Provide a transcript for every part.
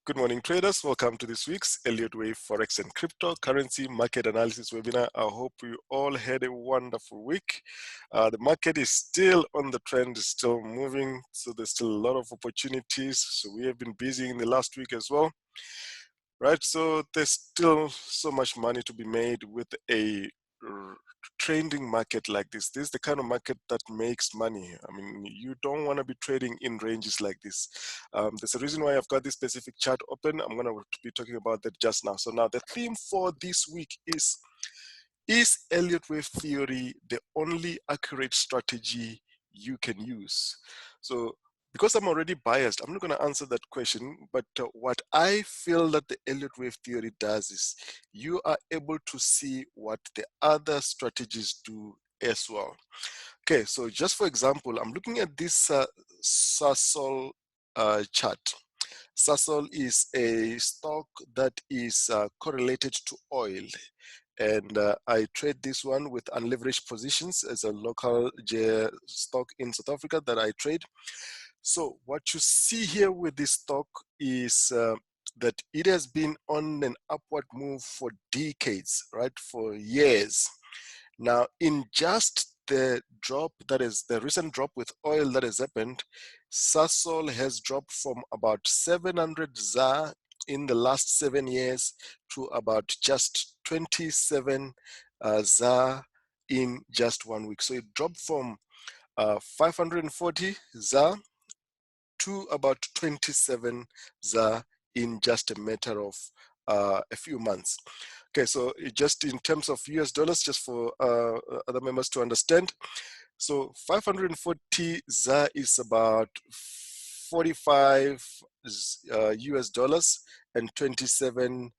Good morning, traders. Welcome to this week's Elliott Wave Forex and Cryptocurrency Market Analysis webinar. I hope you all had a wonderful week. The market is still on the trend, is still moving, so there's still a lot of opportunities. So we have been busy in the last week as well, right? So there's still so much money to be made with a trading market like this. This is the kind of market that makes money. I mean, you don't want to be trading in ranges like this. There's a reason why I've got this specific chart open. I'm going to be talking about that just now. So now the theme for this week is Elliott Wave theory the only accurate strategy you can use? So because I'm already biased, I'm not going to answer that question, but what I feel that the Elliott Wave theory does is you are able to see what the other strategies do as well. Okay, so just for example, I'm looking at this Sasol chart. Sasol is a stock that is correlated to oil. And I trade this one with unleveraged positions as a local stock in South Africa that I trade. So what you see here with this stock is that it has been on an upward move for decades, right, for years. Now, in just the drop, that is the recent drop with oil that has happened, Sasol has dropped from about 700 ZAR in the last 7 years to about just 27 ZAR in just 1 week. So it dropped from 540 ZAR to about 27 ZAR in just a matter of a few months. Okay, so just in terms of US dollars, just for other members to understand, so 540 ZAR is about 45 US dollars, and 27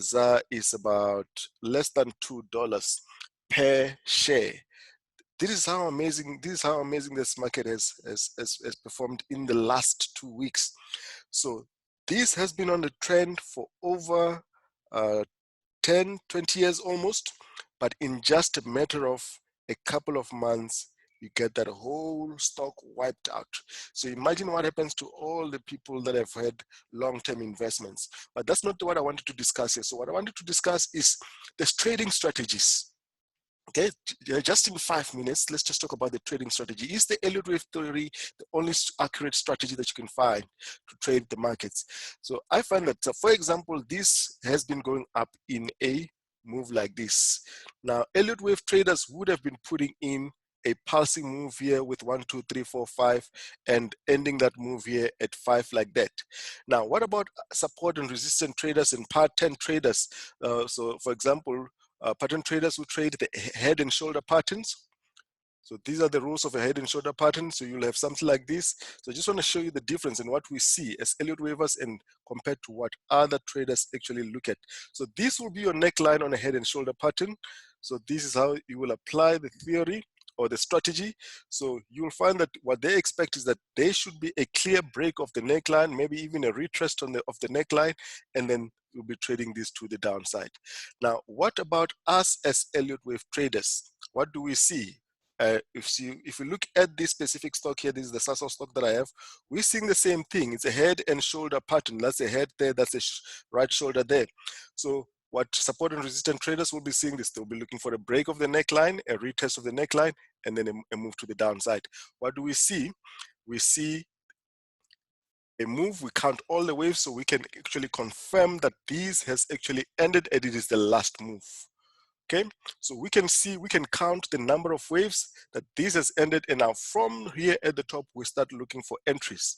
ZAR is about less than $2 per share. This is how amazing this market has performed in the last 2 weeks. So this has been on the trend for over 10, 20 years almost, but in just a matter of a couple of months, you get that whole stock wiped out. So imagine what happens to all the people that have had long-term investments. But that's not what I wanted to discuss here. So what I wanted to discuss is the trading strategies. Okay, just in 5 minutes, let's just talk about the trading strategy. Is the Elliott Wave theory the only accurate strategy that you can find to trade the markets? So I find that, for example, this has been going up in a move like this. Now, Elliott Wave traders would have been putting in a pulsing move here with 1, 2, 3, 4, 5, and ending that move here at 5 like that. Now, what about support and resistance traders and pattern traders? So, for example, pattern traders who trade the head and shoulder patterns. So these are the rules of a head and shoulder pattern. So you'll have something like this. So I just want to show you the difference in what we see as Elliott Wavers and compared to what other traders actually look at. So this will be your neckline on a head and shoulder pattern. So this is how you will apply the theory or the strategy. So you'll find that what they expect is that there should be a clear break of the neckline, maybe even a retrace of the neckline, and then you'll be trading this to the downside. Now, what about us as Elliott Wave traders? What do we see? If we look at this specific stock here, this is the Sasol stock that I have, we're seeing the same thing. It's a head and shoulder pattern. That's a head there, that's a right shoulder there. So what support and resistance traders will be seeing this, they'll be looking for a break of the neckline, a retest of the neckline, and then a move to the downside. What do we see? We see a move. We count all the waves, so we can actually confirm that this has actually ended and it is the last move. Okay, so we can see, we can count the number of waves that this has ended, and now from here at the top we start looking for entries.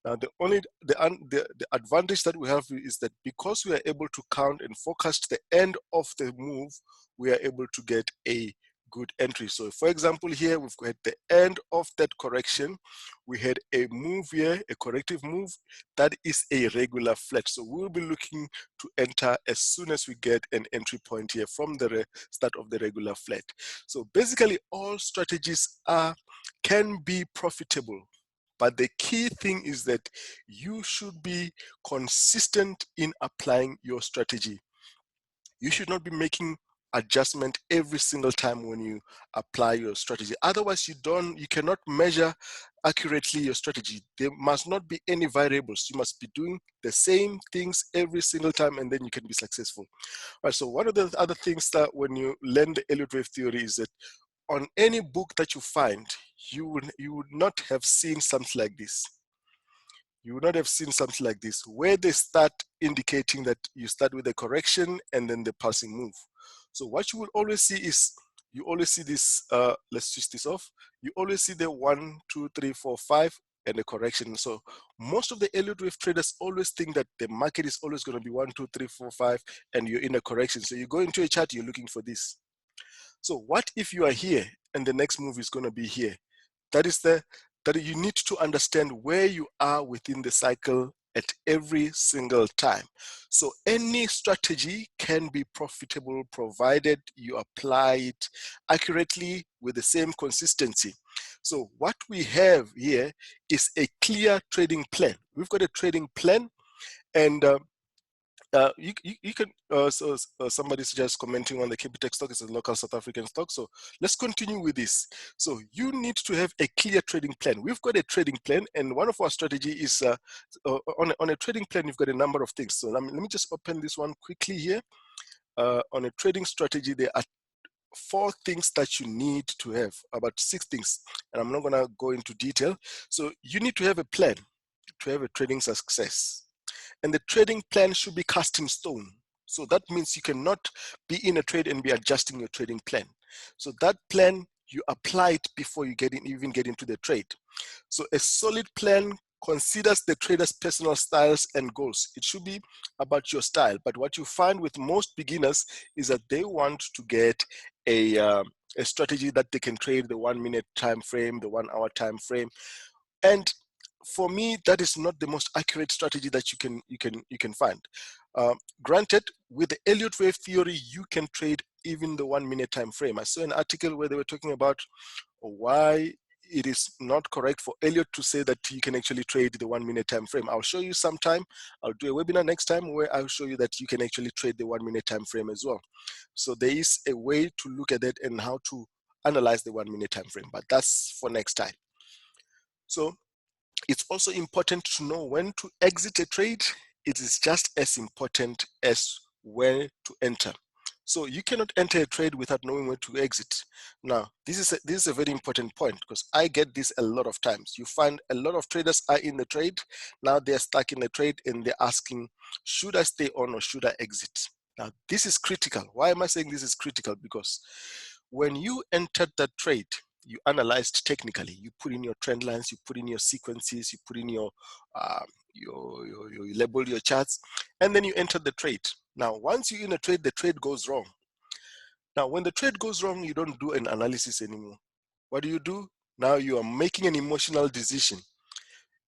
Now the advantage that we have is that because we are able to count and forecast the end of the move, we are able to get a good entry. So for example, here we've got the end of that correction. We had a move here, a corrective move that is a regular flat. So we'll be looking to enter as soon as we get an entry point here from the start of the regular flat. So basically all strategies can be profitable, but the key thing is that you should be consistent in applying your strategy. You should not be making adjustment every single time when you apply your strategy. Otherwise, you cannot measure accurately your strategy, there must not be any variables. You must be doing the same things every single time, and then you can be successful. All right, so one of the other things that when you learn the Elliott Wave theory is that on any book that you find, you would not have seen something like this. You would not have seen something like this, where they start indicating that you start with a correction and then the pulsing move. So what you will always see is, you always see this, let's switch this off. You always see the 1, 2, 3, 4, 5 and a correction. So most of the Elliott Wave traders always think that the market is always going to be 1, 2, 3, 4, 5 and you're in a correction. So you go into a chart, you're looking for this. So what if you are here and the next move is going to be here? That you need to understand where you are within the cycle at every single time. So any strategy can be profitable provided you apply it accurately with the same consistency. So what we have here is a clear trading plan. We've got a trading plan, and you can, somebody's just commenting on the Capitec stock. It's a local South African stock. So let's continue with this. So you need to have a clear trading plan. We've got a trading plan, and one of our strategy is on a trading plan, you've got a number of things. So let me just open this one quickly here. On a trading strategy, there are 4 things that you need to have, about 6 things, and I'm not going to go into detail. So you need to have a plan to have a trading success. And the trading plan should be cast in stone. So that means you cannot be in a trade and be adjusting your trading plan. So that plan, you apply it before you even get into the trade. So a solid plan considers the trader's personal styles and goals. It should be about your style. But what you find with most beginners is that they want to get a strategy that they can trade the 1 minute time frame, the 1 hour time frame. And for me, that is not the most accurate strategy that you can find. Granted, with the Elliott Wave theory, you can trade even the 1 minute time frame. I saw an article where they were talking about why it is not correct for Elliott to say that you can actually trade the 1 minute time frame. I'll show you sometime. I'll do a webinar next time where I'll show you that you can actually trade the 1 minute time frame as well. So there is a way to look at it and how to analyze the 1 minute time frame, but that's for next time. So it's also important to know when to exit a trade. It is just as important as where to enter. So you cannot enter a trade without knowing when to exit. Now, this is a very important point, because I get this a lot of times. You find a lot of traders are in the trade. Now they're stuck in the trade and they're asking, should I stay on or should I exit? Now, this is critical. Why am I saying this is critical? Because when you entered that trade, you analyzed technically. You put in your trend lines, you put in your sequences, you put in you label your charts, and then you enter the trade. Now, once you're in a trade, the trade goes wrong. Now, when the trade goes wrong, you don't do an analysis anymore. What do? Now you are making an emotional decision.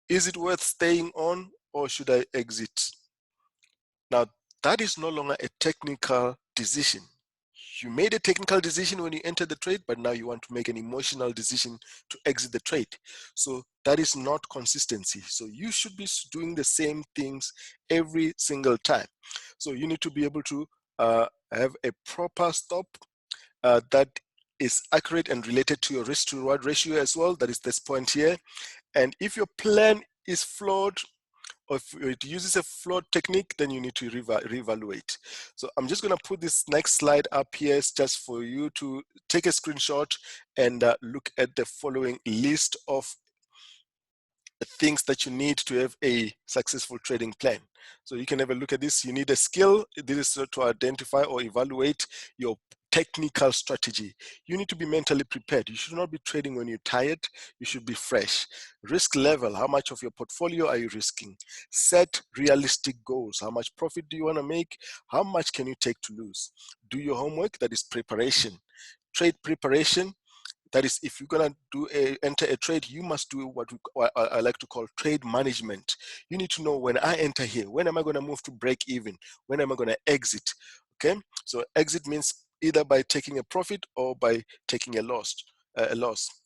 Is it worth staying on or should I exit? Now, that is no longer a technical decision. You made a technical decision when you entered the trade, but now you want to make an emotional decision to exit the trade. So that is not consistency. So you should be doing the same things every single time. So you need to be able to have a proper stop that is accurate and related to your risk to reward ratio as well. That is this point here. And if your plan is flawed, or if it uses a flawed technique, then you need to reevaluate. So I'm just going to put this next slide up here just for you to take a screenshot and look at the following list of things that you need to have a successful trading plan. So you can have a look at this. You need a skill. This is to identify or evaluate your technical strategy. You need to be mentally prepared. You should not be trading when you're tired. You should be fresh. Risk level, how much of your portfolio are you risking? Set realistic goals. How much profit do you want to make? How much can you take to lose? Do your homework, that is preparation. Trade preparation, that is, if you're gonna enter a trade, you must do what I like to call trade management. You need to know, when I enter here, when am I gonna move to break even? When am I gonna exit? Okay, so exit means either by taking a profit or by taking a loss.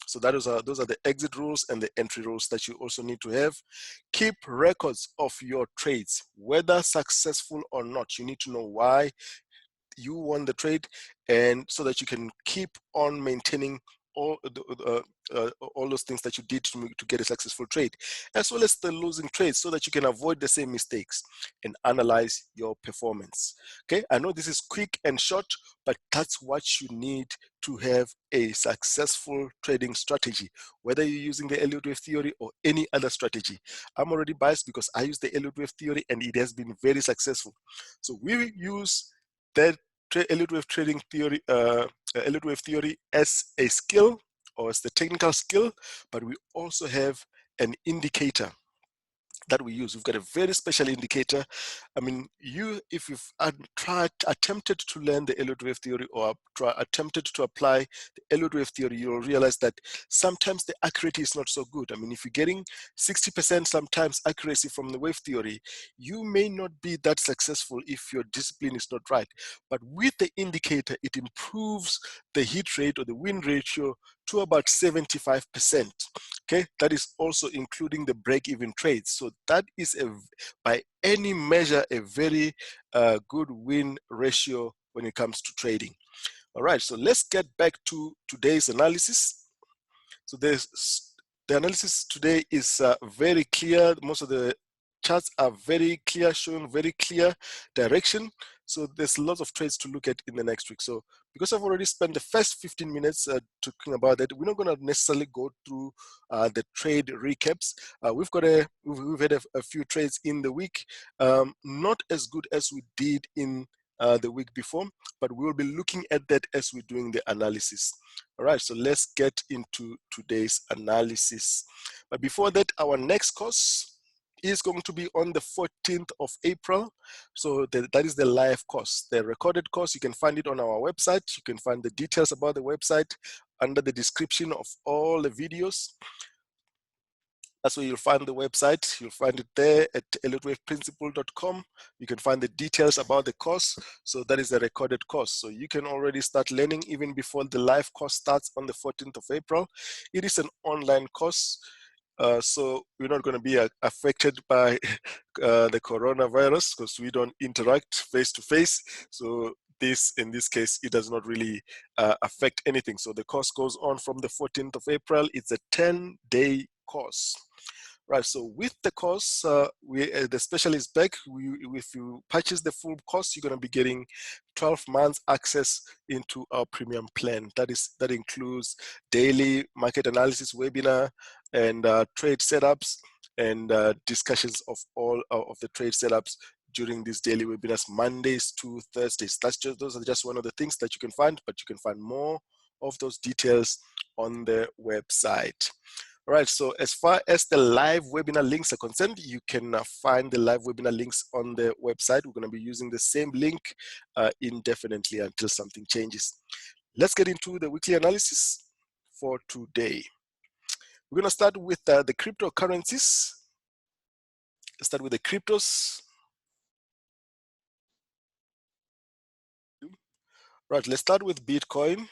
So those are the exit rules and the entry rules that you also need to have. Keep records of your trades, whether successful or not. You need to know why you won the trade, and so that you can keep on maintaining all those things that you did to get a successful trade, as well as the losing trades, so that you can avoid the same mistakes and analyze your performance. Okay, I know this is quick and short, but that's what you need to have a successful trading strategy, whether you're using the Elliott Wave theory or any other strategy. I'm already biased because I use the Elliott Wave theory and it has been very successful. So we use that Elliott Wave trading theory, Elliott Wave theory as a skill, or as the technical skill, but we also have an indicator that we use. We've got a very special indicator. I mean, if you've attempted to learn the Elliott Wave theory, or attempted to apply the Elliott Wave theory, you'll realize that sometimes the accuracy is not so good. I mean, if you're getting 60% sometimes accuracy from the wave theory, you may not be that successful if your discipline is not right. But with the indicator, it improves the hit rate or the win ratio to about 75%. Okay, that is also including the break-even trades. So that is, by any measure, a very good win ratio when it comes to trading. All right, so let's get back to today's analysis. So the analysis today is very clear. Most of the charts are very clear, showing very clear direction. So there's lots of trades to look at in the next week. So because I've already spent the first 15 minutes talking about that, we're not going to necessarily go through the trade recaps. We've had a few trades in the week, not as good as we did in the week before, but we'll be looking at that as we're doing the analysis. All right, so let's get into today's analysis. But before that, our next course is going to be on the 14th of April. So that is the live course. The recorded course, you can find it on our website. You can find the details about the website under the description of all the videos. That's where you'll find the website. You'll find it there at elliottwaveprinciple.com. You can find the details about the course. So that is the recorded course. So you can already start learning even before the live course starts on the 14th of April. It is an online course. So we're not going to be affected by the coronavirus because we don't interact face to face. So in this case, it does not really affect anything. So the course goes on from the 14th of April. It's a 10-day course. Right, so with the course, the special is back. If you purchase the full course, you're going to be getting 12 months access into our premium plan. That includes daily market analysis webinar and trade setups and discussions of all of the trade setups during these daily webinars, Mondays to Thursdays. Those are just one of the things that you can find, but you can find more of those details on the website. All right, so as far as the live webinar links are concerned, you can find the live webinar links on the website. We're going to be using the same link indefinitely until something changes. Let's get into the weekly analysis for today. We're going to start with the cryptocurrencies. Let's start with the cryptos. Right, let's start with Bitcoin.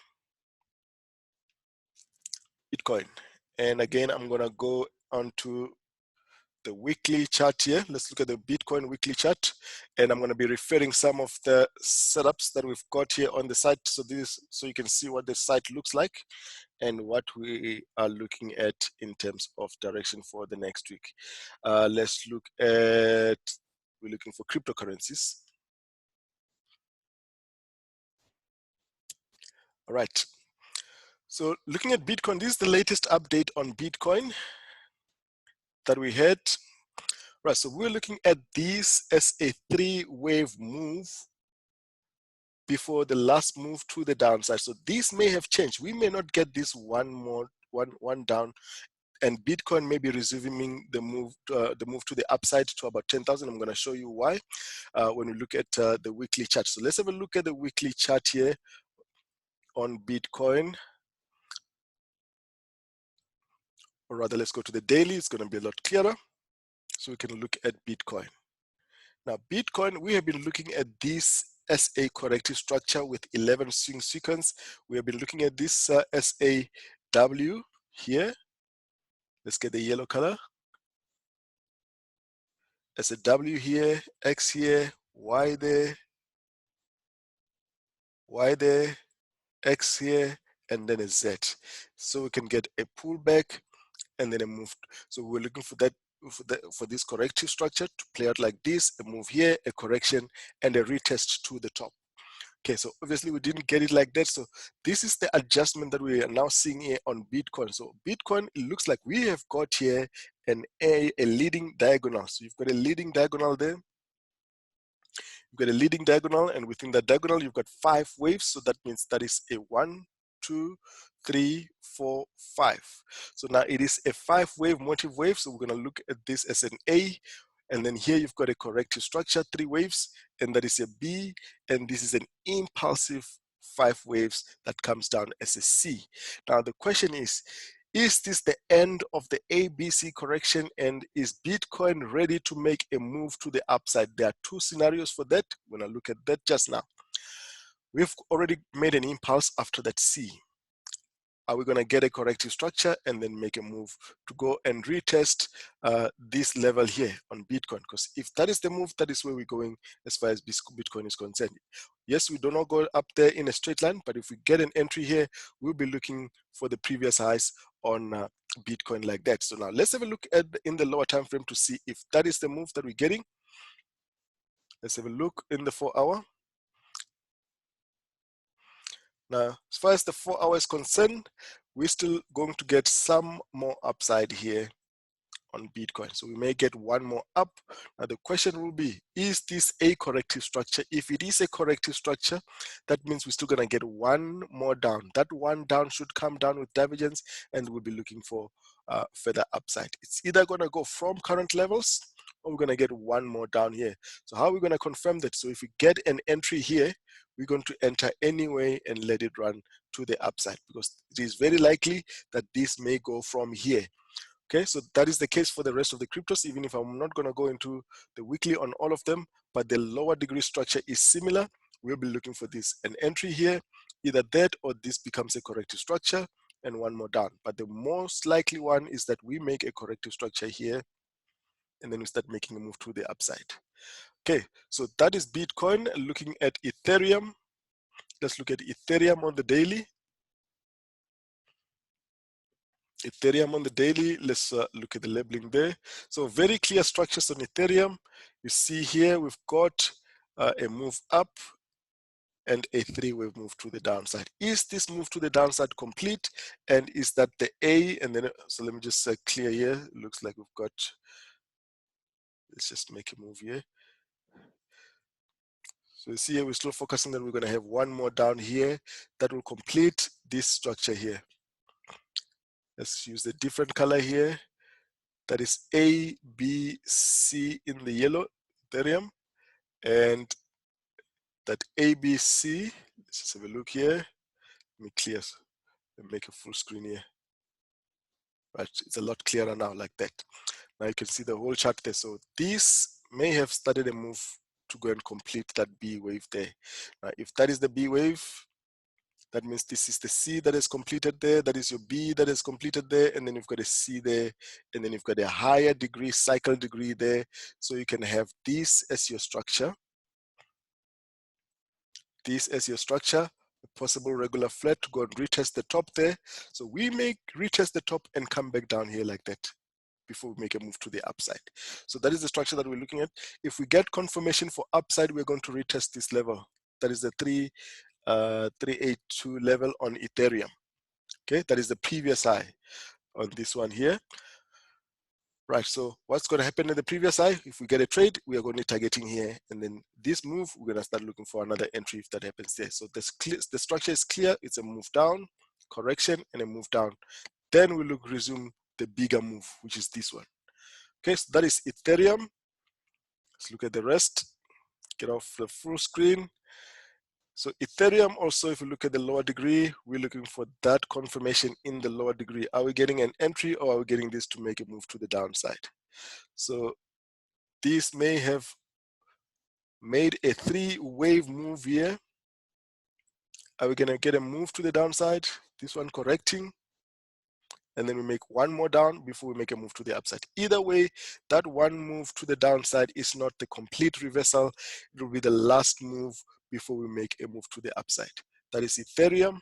And again, I'm going to go onto the weekly chart here. Let's look at the Bitcoin weekly chart, and I'm going to be referring some of the setups that we've got here on the site, so you can see what the site looks like and what we are looking at in terms of direction for the next week. Let's look at, we're looking for cryptocurrencies. All right. So looking at Bitcoin, this is the latest update on Bitcoin that we had. Right, so we're looking at this as a 3-wave move before the last move to the downside. So this may have changed. We may not get this one down, and Bitcoin may be resuming the move to the upside to about 10,000. I'm going to show you why when we look at the weekly chart. So let's have a look at the weekly chart here on Bitcoin. Or rather, let's go to the daily. It's going to be a lot clearer. So we can look at Bitcoin. Now, Bitcoin, we have been looking at this as a corrective structure with 11 swing sequence. We have been looking at this as a W here. Let's get the yellow color. As a W here, X here, Y there, X here, and then a Z. So we can get a pullback and then a move. So we're looking for that, for this corrective structure to play out like this, a move here, a correction, and a retest to the top. Okay, so obviously we didn't get it like that. So this is the adjustment that we are now seeing here on Bitcoin. So Bitcoin, it looks like we have got here a leading diagonal. So you've got a leading diagonal there. You've got a leading diagonal, and within that diagonal, you've got 5 waves. So that means that is a 1, 2, 3, 4, 5. So now it is a 5-wave motive wave. So we're going to look at this as an A. And then here you've got a corrective structure, 3 waves, and that is a B. And this is an impulsive 5 waves that comes down as a C. Now the question is this the end of the ABC correction, and is Bitcoin ready to make a move to the upside? There are 2 scenarios for that. We're going to look at that just now. We've already made an impulse after that C. Are we going to get a corrective structure and then make a move to go and retest this level here on Bitcoin? Because if that is the move, that is where we're going as far as Bitcoin is concerned. Yes, we do not go up there in a straight line, but if we get an entry here, we'll be looking for the previous highs on Bitcoin like that. So now let's have a look at in the lower time frame to see if that is the move that we're getting. Let's have a look in the 4-hour. Now, as far as the 4-hour is concerned, we're still going to get some more upside here on Bitcoin. So we may get one more up. Now the question will be, is this a corrective structure? If it is a corrective structure, that means we're still going to get one more down. That one down should come down with divergence, and we'll be looking for further upside. It's either going to go from current levels, or we're going to get one more down here. So how are we going to confirm that? So if we get an entry here, we're going to enter anyway and let it run to the upside, because it is very likely that this may go from here. Okay, so that is the case for the rest of the cryptos, even if I'm not going to go into the weekly on all of them, but the lower degree structure is similar. We'll be looking for this, an entry here, either that or this becomes a corrective structure and one more down. But the most likely one is that we make a corrective structure here and then we start making a move to the upside. Okay, so that is Bitcoin. Looking at Ethereum, let's look at Ethereum on the daily. Ethereum on the daily, let's look at the labeling there. So very clear structures on Ethereum. You see here we've got a move up and a 3-wave move to the downside. Is this move to the downside complete? And is that the A? And then, so let me just clear here. It looks like we've got, let's just make a move here. So you see here, we're still focusing that we're going to have one more down here that will complete this structure here. Let's use a different color here. That is A, B, C in the yellow Ethereum, and that ABC. Let's just have a look here. Let me clear and make a full screen here. Right, it's a lot clearer now like that. Now you can see the whole chart there. So this may have started a move to go and complete that B wave there. Now, if that is the B wave, that means this is the C that is completed there, that is your B that is completed there, and then you've got a C there, and then you've got a higher degree, cycle degree there. So you can have this as your structure, this as your structure, a possible regular flat to go and retest the top there. So we may retest the top and come back down here like that before we make a move to the upside. So that is the structure that we're looking at. If we get confirmation for upside, we're going to retest this level. That is the 382 level on Ethereum. Okay, that is the previous high on this one here. Right, so what's going to happen in the previous high? If we get a trade, we are going to be targeting here, and then this move, we're going to start looking for another entry if that happens there. So the structure is clear. It's a move down, correction, and a move down. Then we look resume the bigger move, which is this one. Okay, so that is Ethereum. Let's look at the rest. Get off the full screen. So Ethereum also, if you look at the lower degree, we're looking for that confirmation in the lower degree. Are we getting an entry, or are we getting this to make a move to the downside? So this may have made a 3-wave move here. Are we going to get a move to the downside? This one correcting, and then we make one more down before we make a move to the upside. Either way, that one move to the downside is not the complete reversal. It will be the last move before we make a move to the upside. That is Ethereum,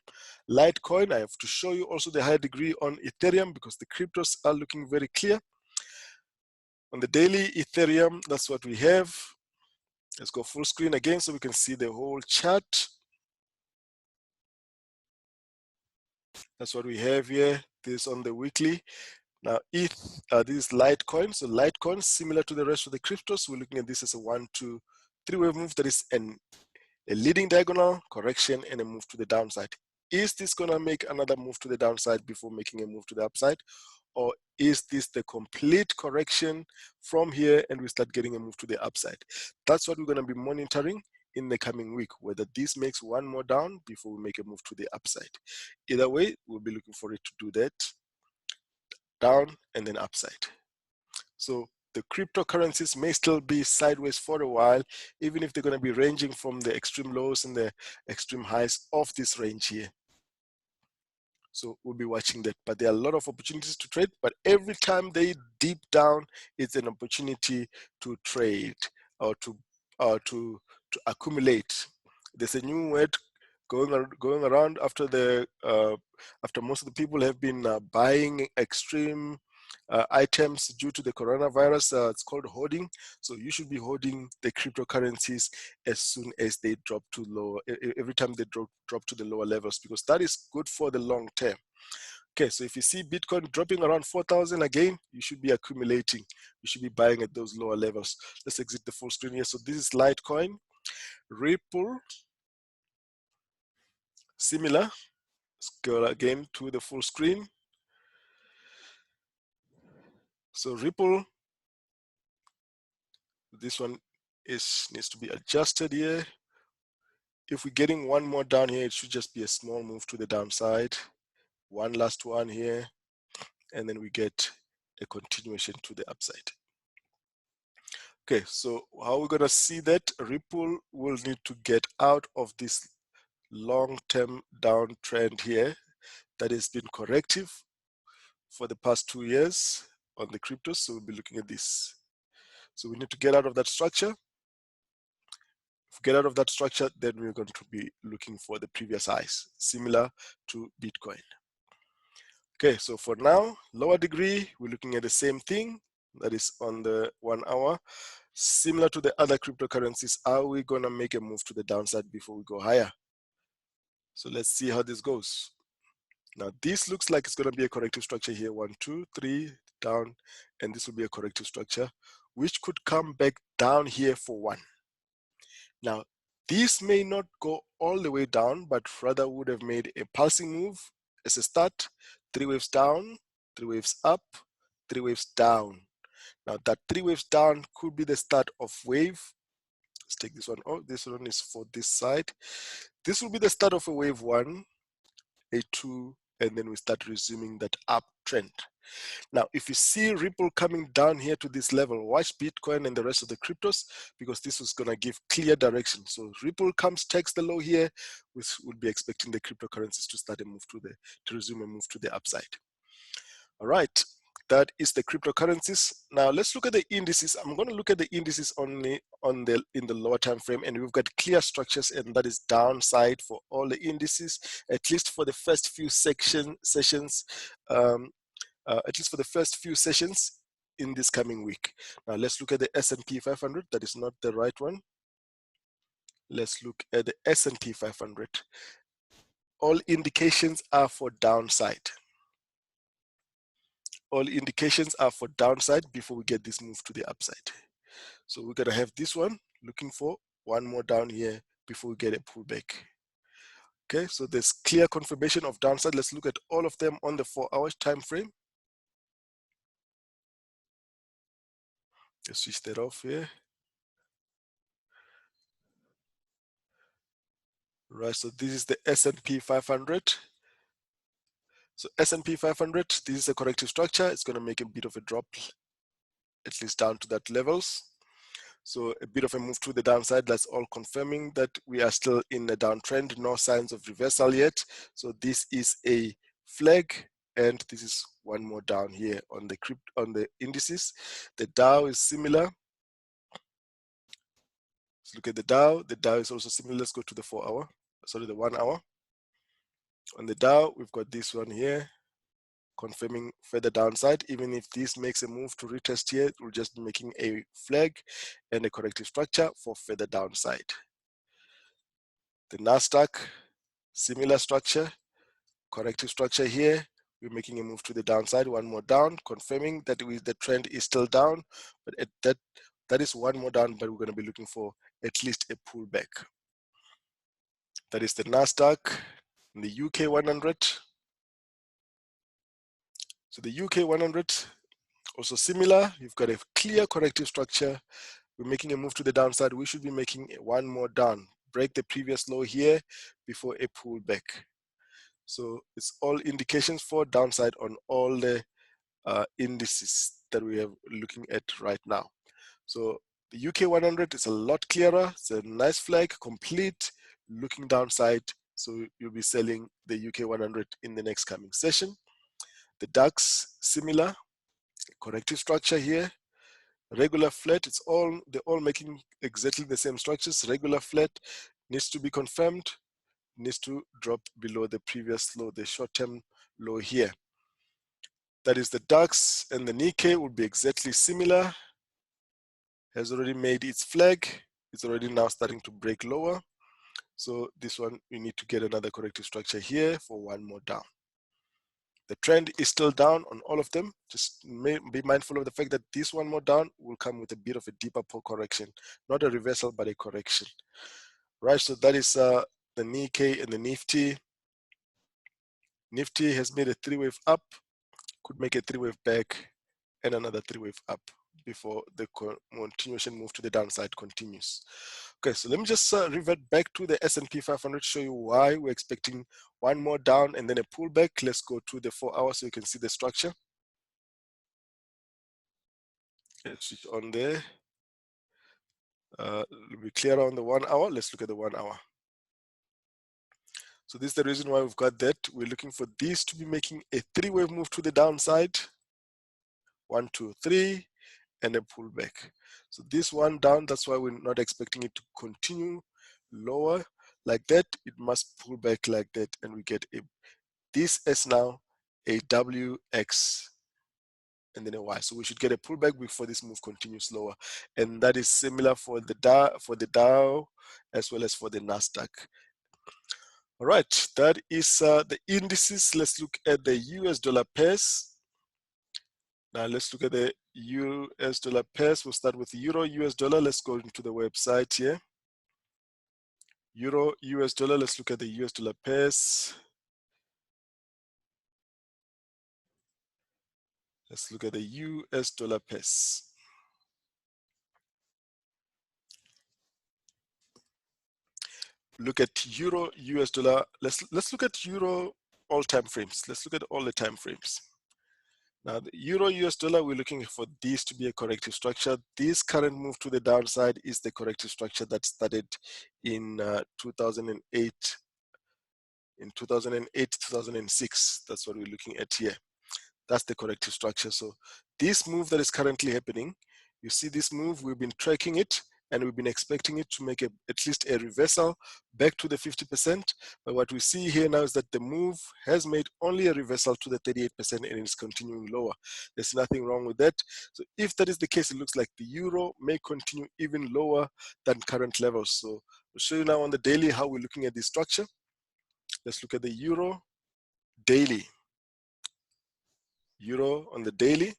Litecoin. I have to show you also the higher degree on Ethereum because the cryptos are looking very clear. On the daily Ethereum, that's what we have. Let's go full screen again so we can see the whole chart. That's what we have here. This on the weekly. Now, this is Litecoin. So Litecoin, similar to the rest of the cryptos, we're looking at this as a 1, 2, 3 wave move. That is a leading diagonal, correction, and a move to the downside. Is this going to make another move to the downside before making a move to the upside? Or is this the complete correction from here and we start getting a move to the upside? That's what we're going to be monitoring in the coming week, whether this makes one more down before we make a move to the upside. Either way, we'll be looking for it to do that, down and then upside. So the cryptocurrencies may still be sideways for a while, even if they're going to be ranging from the extreme lows and the extreme highs of this range here. So we'll be watching that. But there are a lot of opportunities to trade, but every time they deep down, it's an opportunity to trade or to accumulate. There's a new word going around after after most of the people have been buying extreme items due to the coronavirus. It's called hoarding. So you should be hoarding the cryptocurrencies as soon as they drop to low, every time they drop to the lower levels, because that is good for the long term. Okay, so if you see Bitcoin dropping around 4,000 again, you should be accumulating. You should be buying at those lower levels. Let's exit the full screen here. So this is Litecoin, Ripple, similar. Let's go again to the full screen. So Ripple, this one needs to be adjusted here. If we're getting one more down here, it should just be a small move to the downside. One last one here, and then we get a continuation to the upside. Okay, so how we're gonna see that? Ripple will need to get out of this long-term downtrend here that has been corrective for the past 2 years on the cryptos. So we'll be looking at this. So we need to get out of that structure. If we get out of that structure, then we're going to be looking for the previous highs, similar to Bitcoin. Okay, so for now, lower degree, we're looking at the same thing. That is on the 1 hour. Similar to the other cryptocurrencies, are we going to make a move to the downside before we go higher? So let's see how this goes. Now, this looks like it's going to be a corrective structure here. 1, 2, 3, down, and this will be a corrective structure, which could come back down here for 1. Now, this may not go all the way down, but rather would have made a pulsing move as a start. 3 waves down, 3 waves up, 3 waves down. Now, that 3 waves down could be the start of wave. Let's take this one. Oh, this one is for this side. This will be the start of a wave 1, a 2, and then we start resuming that uptrend. Now, if you see Ripple coming down here to this level, watch Bitcoin and the rest of the cryptos, because this is going to give clear direction. So Ripple takes the low here, which would be expecting the cryptocurrencies to start a move to resume a move to the upside. All right, that is the cryptocurrencies. Now let's look at the indices. I'm going to look at the indices only in the lower time frame, and we've got clear structures, and that is downside for all the indices, at least for the first few sessions. At least for the first few sessions in this coming week. Now let's look at the S&P 500. That is not the right one. Let's look at the S&P 500. All indications are for downside. All indications are for downside before we get this move to the upside. So we're gonna have this one looking for one more down here before we get a pullback. Okay, so there's clear confirmation of downside. Let's look at all of them on the 4-hour time frame. Let's switch that off here. Right, so this is the S&P 500. So S&P 500, this is a corrective structure. It's going to make a bit of a drop, at least down to that levels. So a bit of a move to the downside. That's all confirming that we are still in a downtrend. No signs of reversal yet. So this is a flag, and this is one more down here on the indices. The Dow is similar. Let's look at the Dow. The Dow is also similar. Let's go to the 4-hour. Sorry, the 1 hour. On the Dow, we've got this one here, confirming further downside. Even if this makes a move to retest here, we'll just be making a flag and a corrective structure for further downside. The NASDAQ, similar structure, corrective structure here. We're making a move to the downside, one more down, confirming that the trend is still down, but that is one more down, but we're going to be looking for at least a pullback. That is the NASDAQ, and the UK 100. So the UK 100, also similar. You've got a clear corrective structure. We're making a move to the downside. We should be making one more down, break the previous low here before a pullback. So it's all indications for downside on all the indices that we are looking at right now. So the UK 100 is a lot clearer. It's a nice flag, complete, looking downside. So you'll be selling the UK 100 in the next coming session. The DAX, similar, corrective structure here. Regular flat, they're all making exactly the same structures. Regular flat needs to be confirmed, needs to drop below the previous low, the short-term low here. That is the DAX, and the Nikkei will be exactly similar. Has already made its flag. It's already now starting to break lower. So this one, you need to get another corrective structure here for one more down. The trend is still down on all of them. Just be mindful of the fact that this one more down will come with a bit of a deeper pull correction, not a reversal, but a correction. Right, so that is the Nikkei and the Nifty. Nifty has made a three-wave up, could make a three-wave back, and another three-wave up before the continuation move to the downside continues. Okay, so let me just revert back to the S&P 500, show you why we're expecting one more down and then a pullback. Let's go to the 4 hours so you can see the structure. Okay, switch on there. It'll be clearer on the 1 hour. Let's look at the 1 hour. So this is the reason why we've got that. We're looking for this to be making a three-wave move to the downside. 1, 2, 3, and a pullback. So this one down, that's why we're not expecting it to continue lower like that. It must pull back like that, and we get this is now a WX and then a Y. So we should get a pullback before this move continues lower, and that is similar for the Dow as well as for the NASDAQ. All right, that is the indices. Let's look at the US dollar pairs. Now let's look at the US dollar pairs. We'll start with Euro US dollar. Let's go into the website here. Euro US dollar. Let's look at the US dollar pairs. Let's look at the US dollar pairs. Look at Euro US dollar. Let's look at Euro all time frames. Let's look at all the time frames. Now, the Euro US dollar, we're looking for this to be a corrective structure. This current move to the downside is the corrective structure that started in 2008. In 2008, 2006, that's what we're looking at here. That's the corrective structure. So this move that is currently happening, you see this move, we've been tracking it, and we've been expecting it to make at least a reversal back to the 50%. But what we see here now is that the move has made only a reversal to the 38% and it's continuing lower. There's nothing wrong with that. So if that is the case, it looks like the euro may continue even lower than current levels. So I'll show you now on the daily how we're looking at this structure. Let's look at the euro daily. Euro on the daily.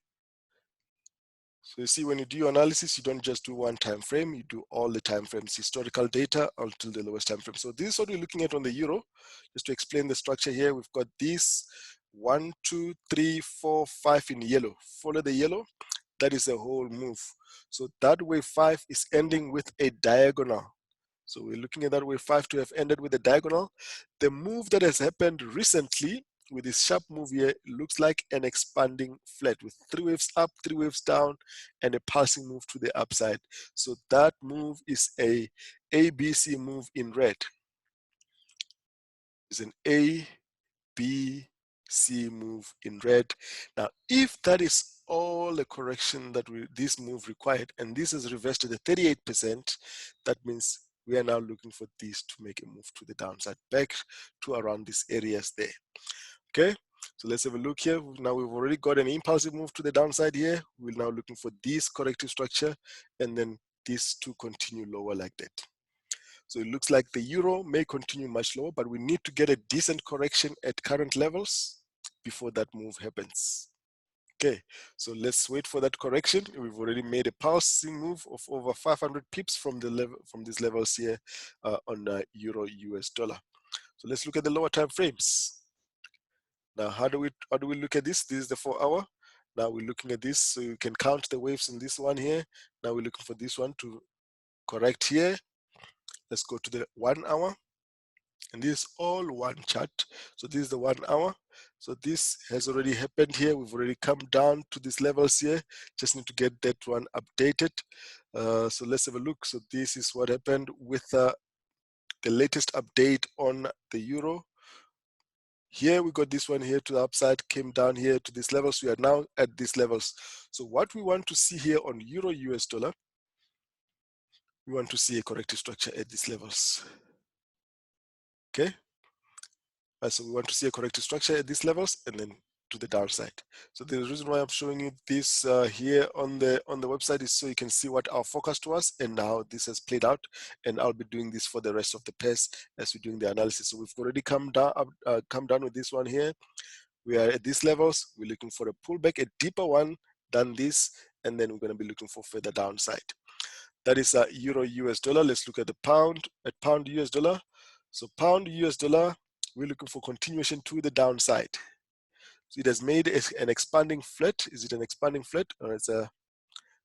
So you see, when you do your analysis, you don't just do one time frame, you do all the time frames, historical data until the lowest time frame. So this is what we're looking at on the euro. Just to explain the structure here, we've got this 1, 2, 3, 4, 5 in yellow. Follow the yellow, that is the whole move. So that wave 5 is ending with a diagonal. So we're looking at that wave 5 to have ended with a diagonal. The move that has happened recently with this sharp move here looks like an expanding flat with 3 waves up, 3 waves down, and a pulsing move to the upside. So that move is a ABC move in red. It's an A, B, C move in red. Now, if that is all the correction that this move required, and this is reversed to the 38%, that means we are now looking for these to make a move to the downside, back to around these areas there. Okay, so let's have a look here. Now we've already got an impulsive move to the downside here. We're now looking for this corrective structure and then this to continue lower like that. So it looks like the euro may continue much lower, but we need to get a decent correction at current levels before that move happens. Okay, so let's wait for that correction. We've already made a pulsing move of over 500 pips from the level, from these levels here on euro US dollar. So let's look at the lower time frames. Now, how do we look at this? This is the 4 hour. Now we're looking at this, so you can count the waves in this one here. Now we're looking for this one to correct here. Let's go to the 1 hour. And this is all one chart. So this is the 1 hour. So this has already happened here. We've already come down to these levels here. Just need to get that one updated. So let's have a look. So this is what happened with the latest update on the euro. Here we got this one here to the upside, came down here to these levels. We are now at these levels. So what we want to see here on euro US dollar, we want to see a corrective structure at these levels. Okay. So we want to see a corrective structure at these levels and then to the downside. So the reason why I'm showing you this here on the website is so you can see what our forecast was and how this has played out. And I'll be doing this for the rest of the pairs as we're doing the analysis. So we've already come down with this one here. We are at these levels. We're looking for a pullback, a deeper one than this, and then we're going to be looking for further downside. That is euro US dollar. Let's look at the pound, at pound US dollar. So pound US dollar, we're looking for continuation to the downside. So it has made an expanding flat. Is it an expanding flat? Or it's a,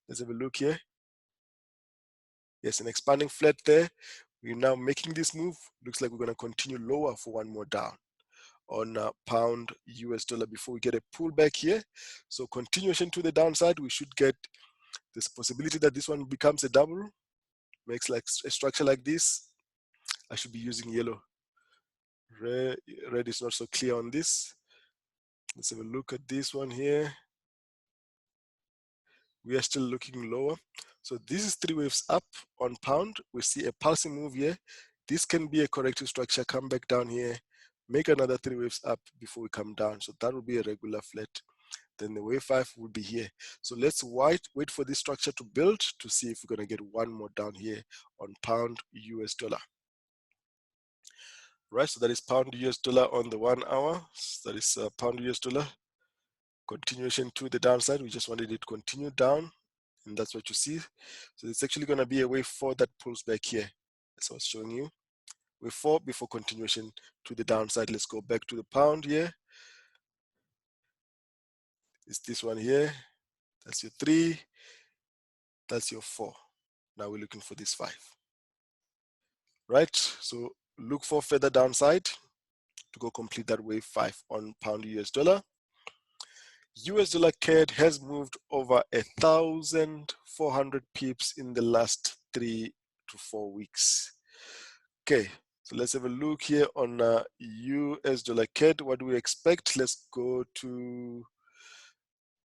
let's have a look here. Yes, an expanding flat there. We're now making this move. Looks like we're going to continue lower for one more down on pound US dollar before we get a pullback here. So continuation to the downside, we should get this possibility that this one becomes a double, makes like a structure like this. I should be using yellow. Red is not so clear on this. Let's have a look at this one here. We are still looking lower. So this is 3 waves up on pound. We see a pulsing move here. This can be a corrective structure, come back down here, make another 3 waves up before we come down. So that will be a regular flat. Then the wave 5 will be here. So let's wait for this structure to build to see if we're going to get one more down here on pound US dollar. Right, so that is pound US dollar on the 1 hour. So that is pound US dollar. Continuation to the downside. We just wanted it to continue down, and that's what you see. So it's actually going to be a wave 4 that pulls back here. That's what I was showing you. Wave 4 before continuation to the downside. Let's go back to the pound here. It's this one here. That's your 3. That's your 4. Now we're looking for this 5. Right, so look for further downside to go complete that wave 5 on pound US dollar. US dollar CAD has moved over 1,400 pips in the last 3 to 4 weeks. Okay, so let's have a look here on US dollar CAD. What do we expect? Let's go to,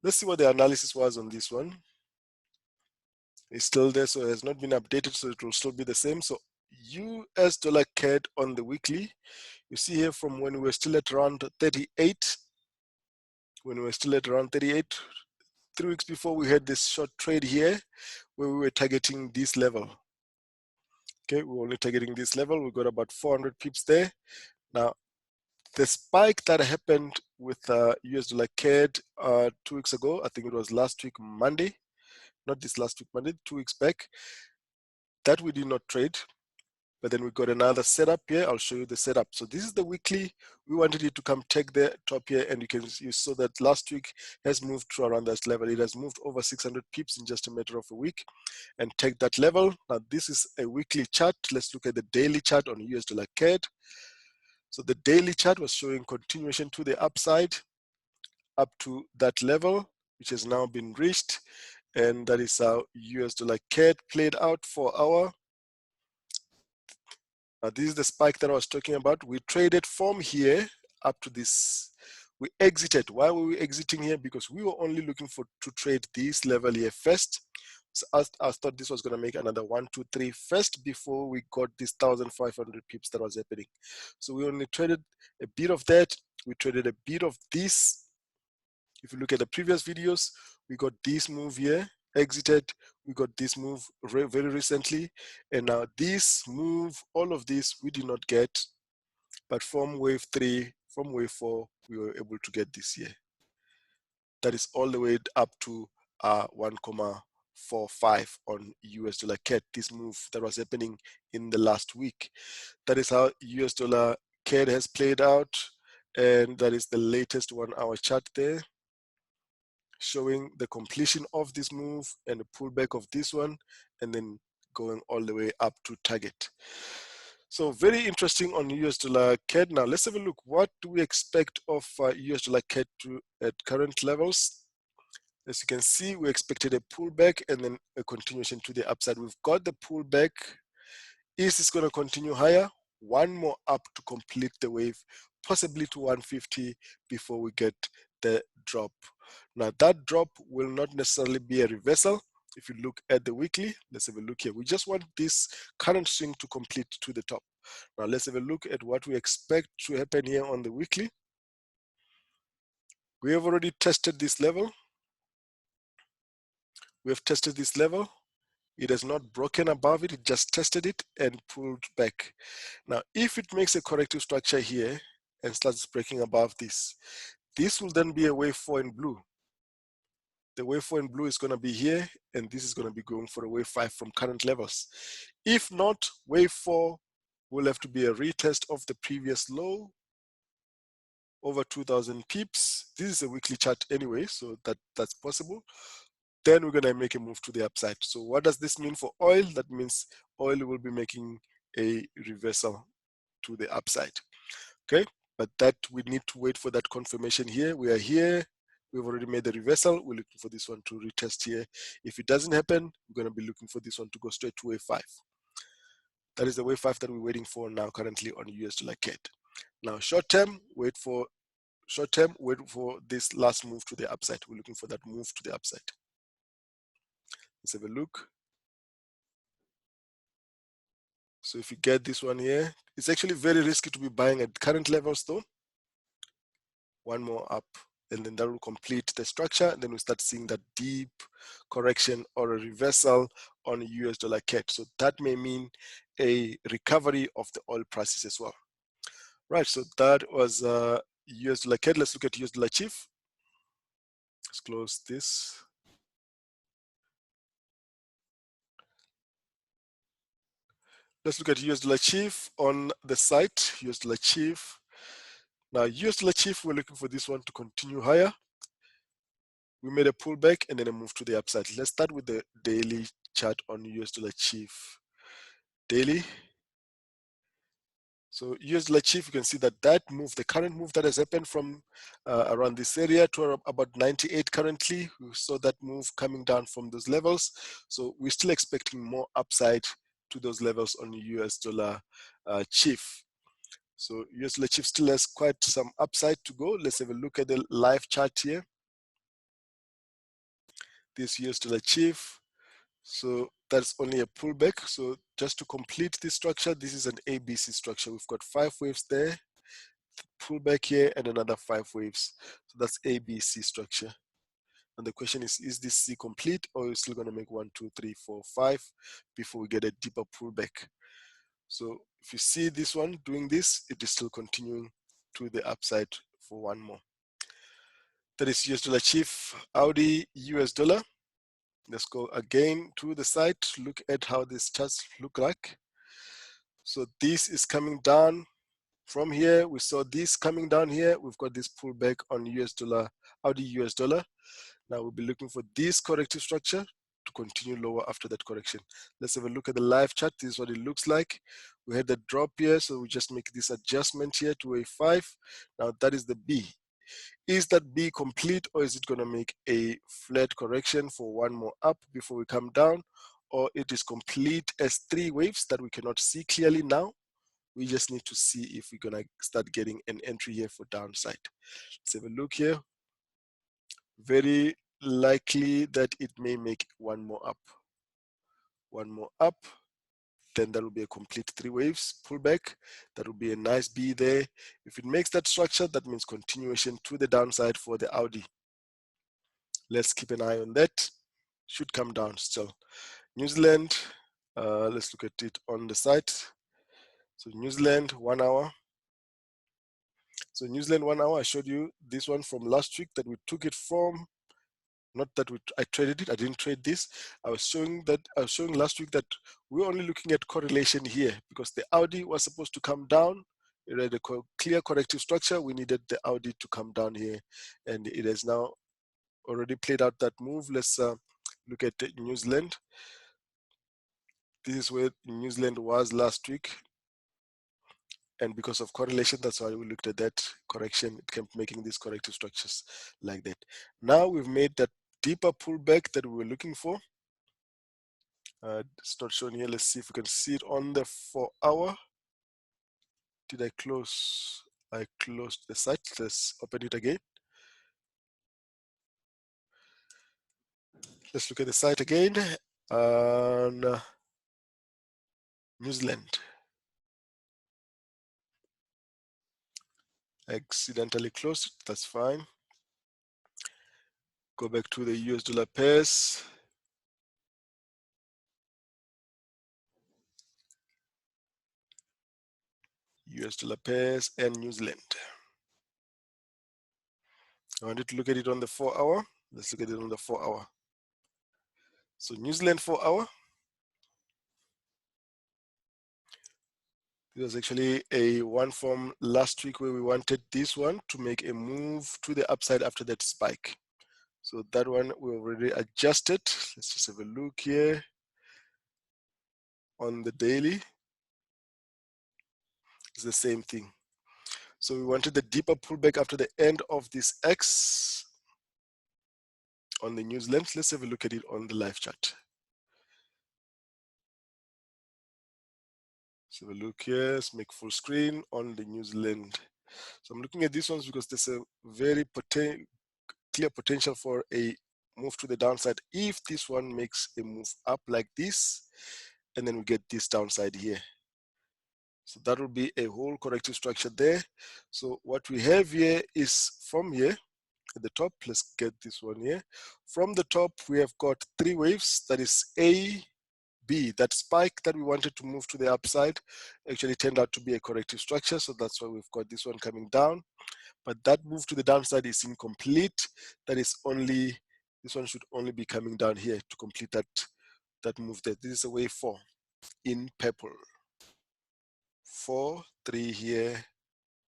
let's see what the analysis was on this one. It's still there, so it has not been updated, so it will still be the same. So US dollar CAD on the weekly, you see here from when we were still at around 38, when we were still at around 38, 3 weeks before we had this short trade here, where we were targeting this level. Okay, we were only targeting this level. We got about 400 pips there. Now, the spike that happened with US dollar CAD 2 weeks ago, I think it was last week Monday, not this last week Monday, 2 weeks back, that we did not trade. But then we got another setup here. I'll show you the setup. So this is the weekly. We wanted it to come take the top here, and you saw that last week has moved to around that level. It has moved over 600 pips in just a matter of a week and take that level. Now this is a weekly chart. Let's look at the daily chart on US dollar CAD. So the daily chart was showing continuation to the upside up to that level, which has now been reached. And that is how US dollar CAD played out for our. This is the spike that I was talking about. We traded from here up to this. We exited. Why were we exiting here? Because we were only looking to trade this level here first. So I thought this was going to make another 1, 2, 3 first before we got this 1,500 pips that was happening. So we only traded a bit of that. We traded a bit of this. If you look at the previous videos, we got this move here, exited. We got this move very recently. And now this move, all of this we did not get. But from wave 3, from wave 4, we were able to get this here. That is all the way up to 1,45 on US dollar CAD, this move that was happening in the last week. That is how US dollar CAD has played out, and that is the latest 1 hour chart there, showing the completion of this move and the pullback of this one, and then going all the way up to target. So very interesting on US dollar CAD. Now let's have a look. What do we expect of US dollar CAD at current levels? As you can see, we expected a pullback and then a continuation to the upside. We've got the pullback. Is this going to continue higher? One more up to complete the wave, possibly to 150 before we get the drop. Now that drop will not necessarily be a reversal. If you look at the weekly, let's have a look here. We just want this current swing to complete to the top. Now let's have a look at what we expect to happen here on the weekly. We have already tested this level. We have tested this level. It has not broken above it. It just tested it and pulled back. Now, if it makes a corrective structure here and starts breaking above this, this will then be a wave 4 in blue. The wave 4 in blue is going to be here, and this is going to be going for a wave 5 from current levels. If not, wave 4 will have to be a retest of the previous low over 2,000 pips. This is a weekly chart anyway, so that's possible. Then we're going to make a move to the upside. So what does this mean for oil? That means oil will be making a reversal to the upside. Okay, but that we need to wait for that confirmation here. We are here. We've already made the reversal. We're looking for this one to retest here. If it doesn't happen, we're going to be looking for this one to go straight to wave 5. That is the wave 5 that we're waiting for now currently on US dollar CAD. Now short term, wait for this last move to the upside. We're looking for that move to the upside. Let's have a look. So if you get this one here, it's actually very risky to be buying at current levels though. One more up, and then that will complete the structure, and then we start seeing that deep correction or a reversal on US dollar CAD. So that may mean a recovery of the oil prices as well. Right, so that was US dollar CAD. Let's look at US dollar CHF. Let's close this. Let's look at US dollar CHF on the site, US dollar CHF. Now, US dollar CHF, we're looking for this one to continue higher. We made a pullback and then a move to the upside. Let's start with the daily chart on US dollar CHF. Daily. So US dollar CHF, you can see that move, the current move that has happened from around this area to about 98 currently, we saw that move coming down from those levels. So we're still expecting more upside to those levels on US dollar CHF. So US dollar CHF still has quite some upside to go. Let's have a look at the live chart here. This US dollar CHF. So that's only a pullback. So just to complete this structure, this is an ABC structure. We've got 5 waves there, pullback here, and another 5 waves. So that's ABC structure. And the question is this C complete, or are you still going to make 1, 2, 3, 4, 5 before we get a deeper pullback? So if you see this one doing this, it is still continuing to the upside for one more. That is US dollar CHF, AUD, US dollar. Let's go again to the site, look at how these charts look like. So this is coming down from here. We saw this coming down here. We've got this pullback on US dollar, AUD US dollar. Now we'll be looking for this corrective structure to continue lower after that correction. Let's have a look at the live chart. This is what it looks like. We had the drop here, so we just make this adjustment here to a 5. Now that is the B. Is that B complete, or is it going to make a flat correction for one more up before we come down, or it is complete as 3 waves that we cannot see clearly now? We just need to see if we're going to start getting an entry here for downside. Let's have a look here. Very likely that it may make one more up. one more up, then that will be a complete 3 waves pullback. That will be a nice B there. If it makes that structure, that means continuation to the downside for the Audi. Let's keep an eye on that. Should come down still. New Zealand, let's look at it on the site. So New Zealand 1 hour. So New Zealand 1 hour, I showed you this one from last week that we took it from. Not that I traded it, I didn't trade this. I was showing last week that we're only looking at correlation here because the Audi was supposed to come down. It had a clear corrective structure. We needed the Audi to come down here, and it has now already played out that move. Let's look at New Zealand. This is where New Zealand was last week. And because of correlation, that's why we looked at that correction. It kept making these corrective structures like that. Now we've made that deeper pullback that we were looking for. It's not shown here. Let's see if we can see it on the 4 hour. Did I close? I closed the site. Let's open it again. Let's look at the site again. And New Zealand. I accidentally closed it. That's fine. Go back to the US dollar pairs. US dollar pairs and New Zealand. I wanted to look at it on the 4 hour. Let's look at it on the 4 hour. So New Zealand 4 hour. It was actually a one from last week where we wanted this one to make a move to the upside after that spike. So that one we already adjusted. Let's just have a look here on the daily. It's the same thing. So we wanted the deeper pullback after the end of this X on the New Zealand. Let's have a look at it on the live chart. Let's have a look here. Let's make full screen on the New Zealand. So I'm looking at these ones because there's a very clear potential for a move to the downside if this one makes a move up like this, and then we get this downside here. So that will be a whole corrective structure there. So what we have here is from here at the top, let's get this one here. From the top, we have got 3 waves. That is A, B. That spike that we wanted to move to the upside actually turned out to be a corrective structure. So that's why we've got this one coming down. But that move to the downside is incomplete. That is only, this one should only be coming down here to complete that move there. This is a wave 4 in purple. 4, 3 here,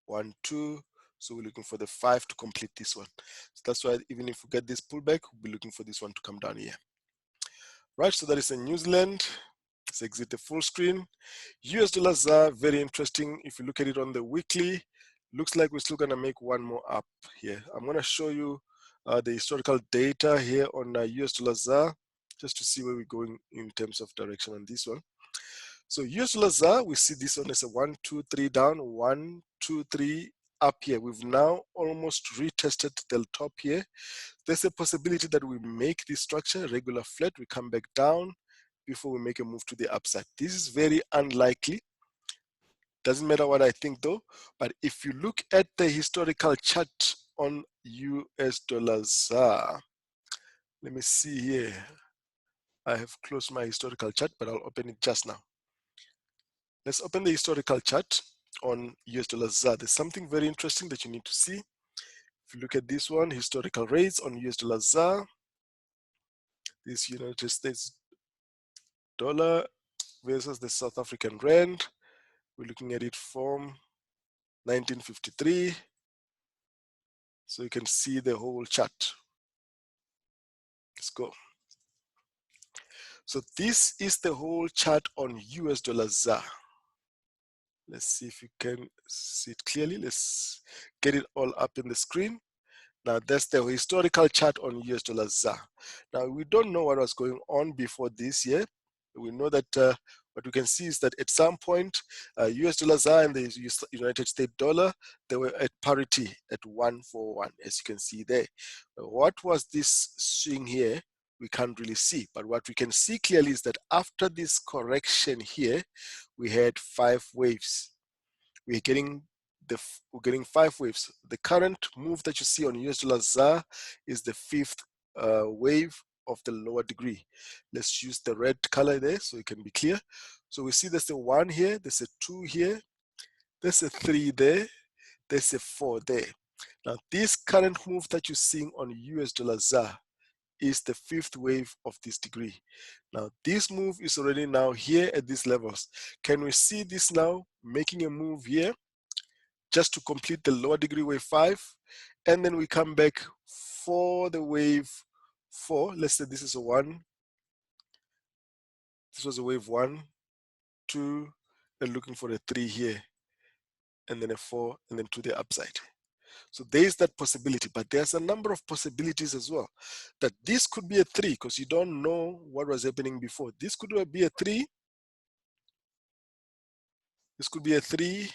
1, 2. So we're looking for the 5 to complete this one. So that's why even if we get this pullback, we'll be looking for this one to come down here. Right, so that is in New Zealand. Let's exit the full screen. US dollars are very interesting. If you look at it on the weekly, looks like we're still gonna make one more up here. I'm gonna show you the historical data here on US dollars ZAR, just to see where we're going in terms of direction on this one. So US dollars ZAR, we see this one as a 1, 2, 3 down, 1, 2, 3 up here. We've now almost retested the top here. There's a possibility that we make this structure regular flat, we come back down before we make a move to the upside. This is very unlikely. Doesn't matter what I think though, but if you look at the historical chart on US dollars ZAR, let me see here. I have closed my historical chart, but I'll open it just now. Let's open the historical chart on US dollars ZAR. There's something very interesting that you need to see. If you look at this one, historical rates on US dollars ZAR, this United States dollar versus the South African rand. We're looking at it from 1953. So you can see the whole chart. Let's go. So this is the whole chart on US dollars ZAR. Let's see if you can see it clearly. Let's get it all up in the screen. Now that's the historical chart on US dollars ZAR. Now we don't know what was going on before this year. We know that what we can see is that at some point, US dollars ZAR and the United States dollar, they were at parity at 1 for 1, as you can see there. What was this swing here? we can't really see. But what we can see clearly is that after this correction here, we had 5 waves. We're getting 5 waves. The current move that you see on US dollar ZAR is the 5th wave of the lower degree. Let's use the red color there so it can be clear. So we see there's a 1 here, there's a 2 here, there's a 3 there, there's a 4 there. Now this current move that you're seeing on US dollar ZAR is the 5th wave of this degree. Now this move is already now here at these levels. Can we see this now making a move here just to complete the lower degree wave 5, and then we come back for the wave 4. Let's say this is a 1, this was a wave 1, 2, and looking for a 3 here, and then a 4, and then to the upside. So there is that possibility, but there's a number of possibilities as well. That this could be a 3, because you don't know what was happening before. This could be a 3. This could be a 3.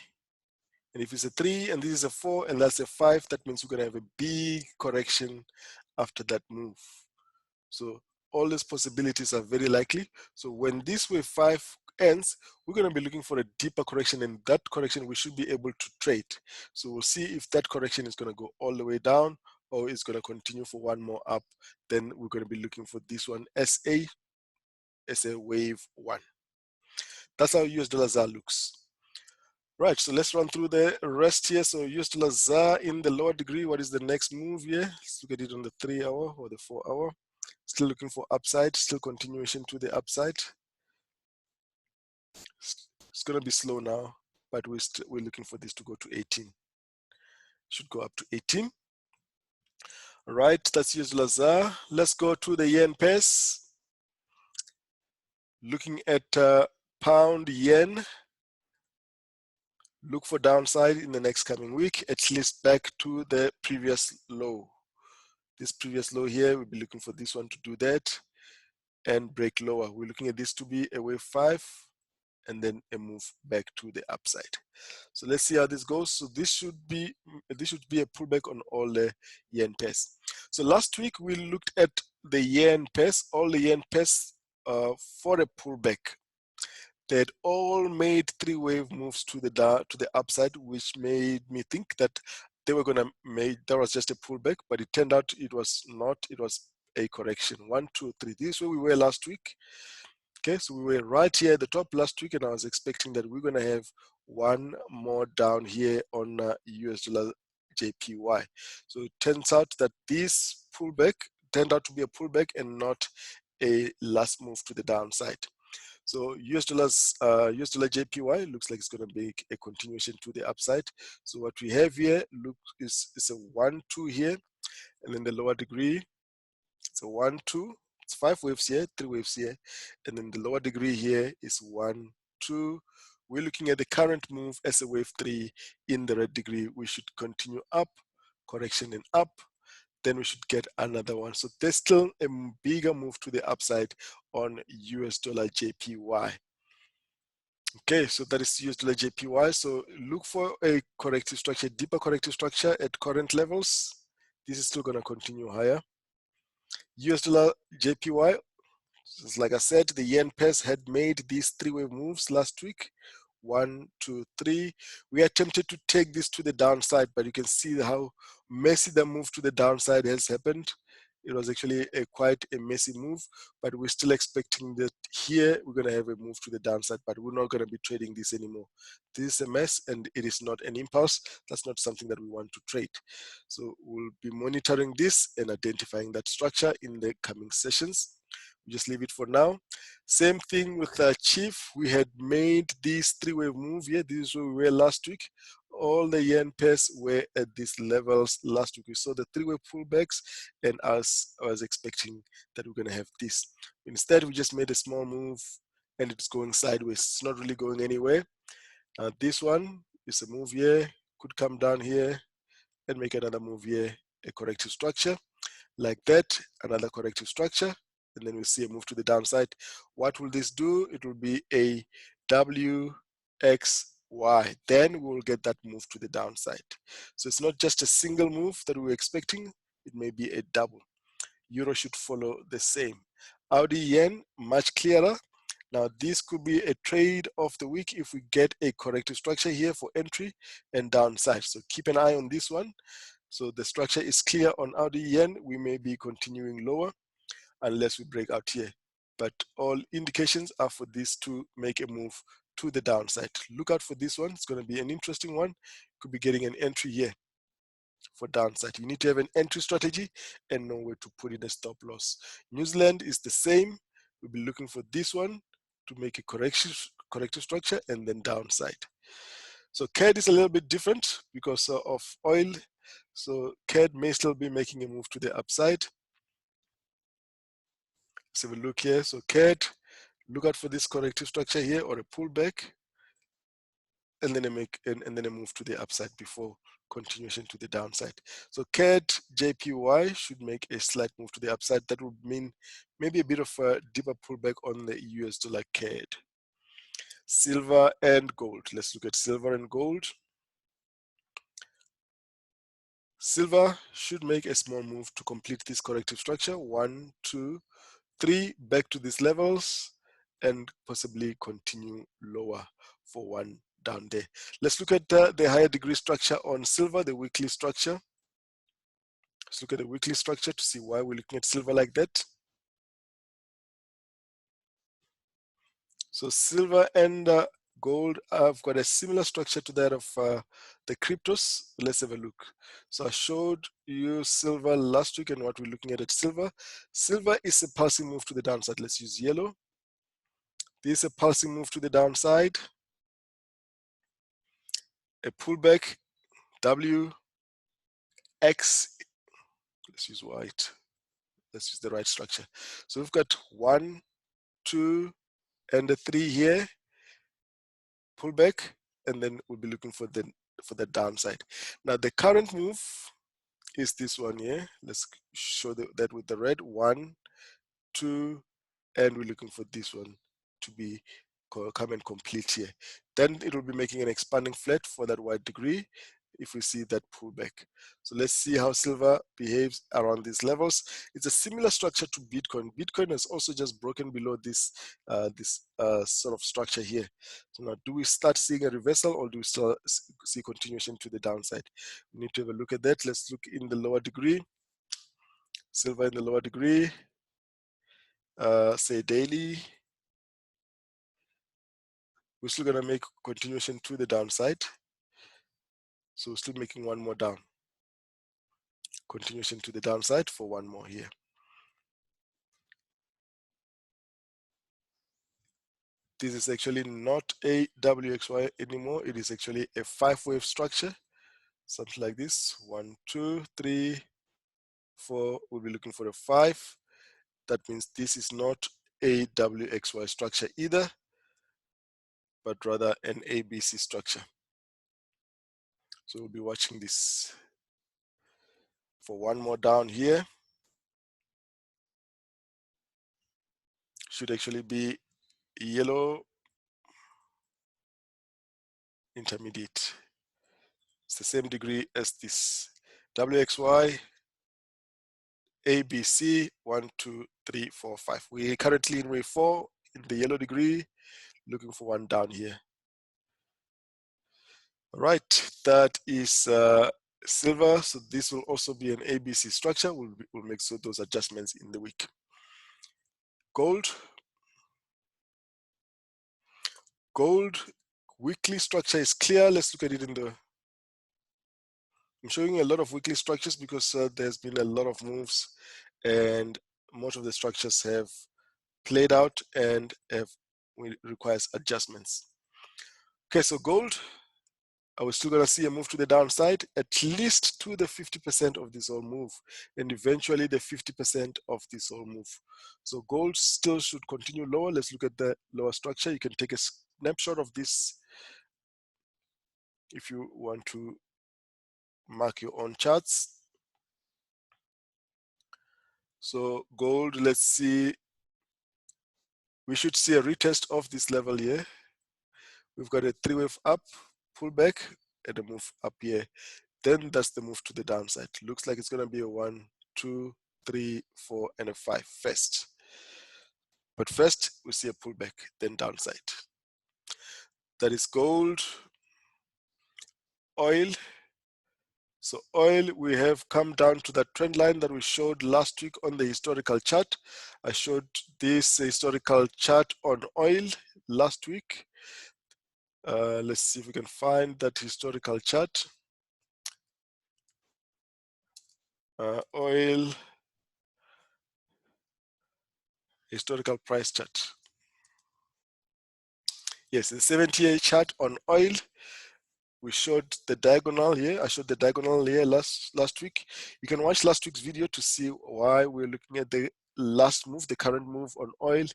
And if it's a 3 and this is a 4 and that's a 5, that means we're going to have a big correction after that move. So all these possibilities are very likely. So when this wave 5 ends, we're going to be looking for a deeper correction, and that correction we should be able to trade. So we'll see if that correction is going to go all the way down or it's going to continue for one more up. Then we're going to be looking for this one as a wave 1. That's how US dollar ZAR looks. Right, so let's run through the rest here. So US dollar ZAR in the lower degree, what is the next move here? Let's look at it on the 3 hour or the 4 hour. Still looking for upside, still continuation to the upside. It's going to be slow now, but we're looking for this to go to 18. Should go up to 18. All right, that's US dollar ZAR. Let's go to the yen pairs. Looking at pound yen. Look for downside in the next coming week, at least back to the previous low. This previous low here, we'll be looking for this one to do that and break lower. We're looking at this to be a wave 5 and then a move back to the upside. So let's see how this goes. So this should be a pullback on all the yen pairs. So last week we looked at the yen pairs, all the yen pairs for a pullback. They had all made 3 wave moves to the upside, which made me think that they were going to make, that was just a pullback, but it turned out it was not. It was a correction. 1, 2, 3. This is where we were last week. Okay, so we were right here at the top last week, and I was expecting that we're going to have one more down here on US dollar JPY. So it turns out that this pullback turned out to be a pullback and not a last move to the downside. So US dollar JPY looks like it's going to be a continuation to the upside. So what we have here is a 1, 2 here, and then the lower degree, it's a 1, 2. It's 5 waves here, 3 waves here, and then the lower degree here is 1, 2. We're looking at the current move as a wave 3 in the red degree. We should continue up, correction and up. Then we should get another one. So there's still a bigger move to the upside on US dollar JPY. Okay, so that is US dollar JPY. So look for a corrective structure, deeper corrective structure at current levels. This is still going to continue higher. US dollar JPY, like I said, the yen pairs had made these 3 wave moves last week. 1, 2, 3. We are tempted to take this to the downside, but you can see how messy the move to the downside has happened. It was actually quite a messy move, but we're still expecting that here we're going to have a move to the downside, but we're not going to be trading this anymore. This is a mess, and it is not an impulse. That's not something that we want to trade. So we'll be monitoring this and identifying that structure in the coming sessions. We just leave it for now. Same thing with Chief. We had made this 3 wave move here. This is where we were last week. All the yen pairs were at these levels last week. We saw the 3 wave pullbacks, and I was expecting that we're going to have this. Instead, we just made a small move, and it's going sideways. It's not really going anywhere. This one is a move here. Could come down here and make another move here, a corrective structure. Like that, another corrective structure. And then we'll see a move to the downside. What will this do? It will be a WXY. Then we'll get that move to the downside. So it's not just a single move that we're expecting. It may be a double. Euro should follow the same. AUD yen, much clearer. Now this could be a trade of the week if we get a corrective structure here for entry and downside. So keep an eye on this one. So the structure is clear on AUD yen. We may be continuing lower unless we break out here. But all indications are for this to make a move to the downside. Look out for this one. It's going to be an interesting one. Could be getting an entry here for downside. You need to have an entry strategy and know where to put in a stop loss. New Zealand is the same. We'll be looking for this one to make a corrective structure and then downside. So CAD is a little bit different because of oil. So CAD may still be making a move to the upside. Let's have a look here. So CAD, look out for this corrective structure here or a pullback, and then a move to the upside before continuation to the downside. So CADJPY should make a slight move to the upside. That would mean maybe a bit of a deeper pullback on the US dollar CAD. Silver and gold. Let's look at silver and gold. Silver should make a small move to complete this corrective structure. 1, 2, 3, back to these levels and possibly continue lower for one down there. Let's look at the higher degree structure on silver, the weekly structure. Let's look at the weekly structure to see why we're looking at silver like that. So silver and gold have got a similar structure to that of the cryptos. Let's have a look. So I showed you silver last week and what we're looking at silver. Silver is a pulsing move to the downside. Let's use yellow. This is a pulsing move to the downside. A pullback, W, X, let's use white. Let's use the right structure. So we've got 1, 2, and a 3 here. Pullback, and then we'll be looking for the downside. Now the current move is this one here. Let's show that with the red. 1, 2, and we're looking for this one to be come and complete here. Then it will be making an expanding flat for that white degree if we see that pullback. So let's see how silver behaves around these levels. It's a similar structure to Bitcoin. Bitcoin has also just broken below this sort of structure here. So now, do we start seeing a reversal or do we still see continuation to the downside? We need to have a look at that. Let's look in the lower degree. Silver in the lower degree. Say daily. We're still going to make continuation to the downside. So we're still making one more down. Continuation to the downside for one more here. This is actually not a WXY anymore. It is actually a 5-wave structure. Something like this. 1, 2, 3, 4. We'll be looking for a 5. That means this is not a WXY structure either, but rather an ABC structure. So we'll be watching this for one more down here. Should actually be yellow intermediate. It's the same degree as this. WXY, ABC, 1, 2, 3, 4, 5. We're currently in wave 4 in the yellow degree, looking for one down here. All right, that is silver. So this will also be an ABC structure. We'll make those adjustments in the week. Gold. Gold weekly structure is clear. Let's look at it in the. I'm showing you a lot of weekly structures because there's been a lot of moves and most of the structures have played out and requires adjustments. Okay, so gold, we're still going to see a move to the downside, at least to the 50% of this whole move, and eventually the 50% of this whole move. So gold still should continue lower. Let's look at the lower structure. You can take a snapshot of this if you want to mark your own charts. So gold, let's see, we should see a retest of this level here. We've got a 3-wave up, pullback, and a move up here. Then that's the move to the downside. Looks like it's going to be a 1, 2, 3, 4, and a 5 first. But first, we see a pullback, then downside. That is gold, oil. So oil, we have come down to that trend line that we showed last week on the historical chart. I showed this historical chart on oil last week. Let's see if we can find that historical chart. Oil historical price chart. Yes, the 70-year chart on oil. We showed the diagonal here. I showed the diagonal here last week. You can watch last week's video to see why we're looking at the last move, the current move on oil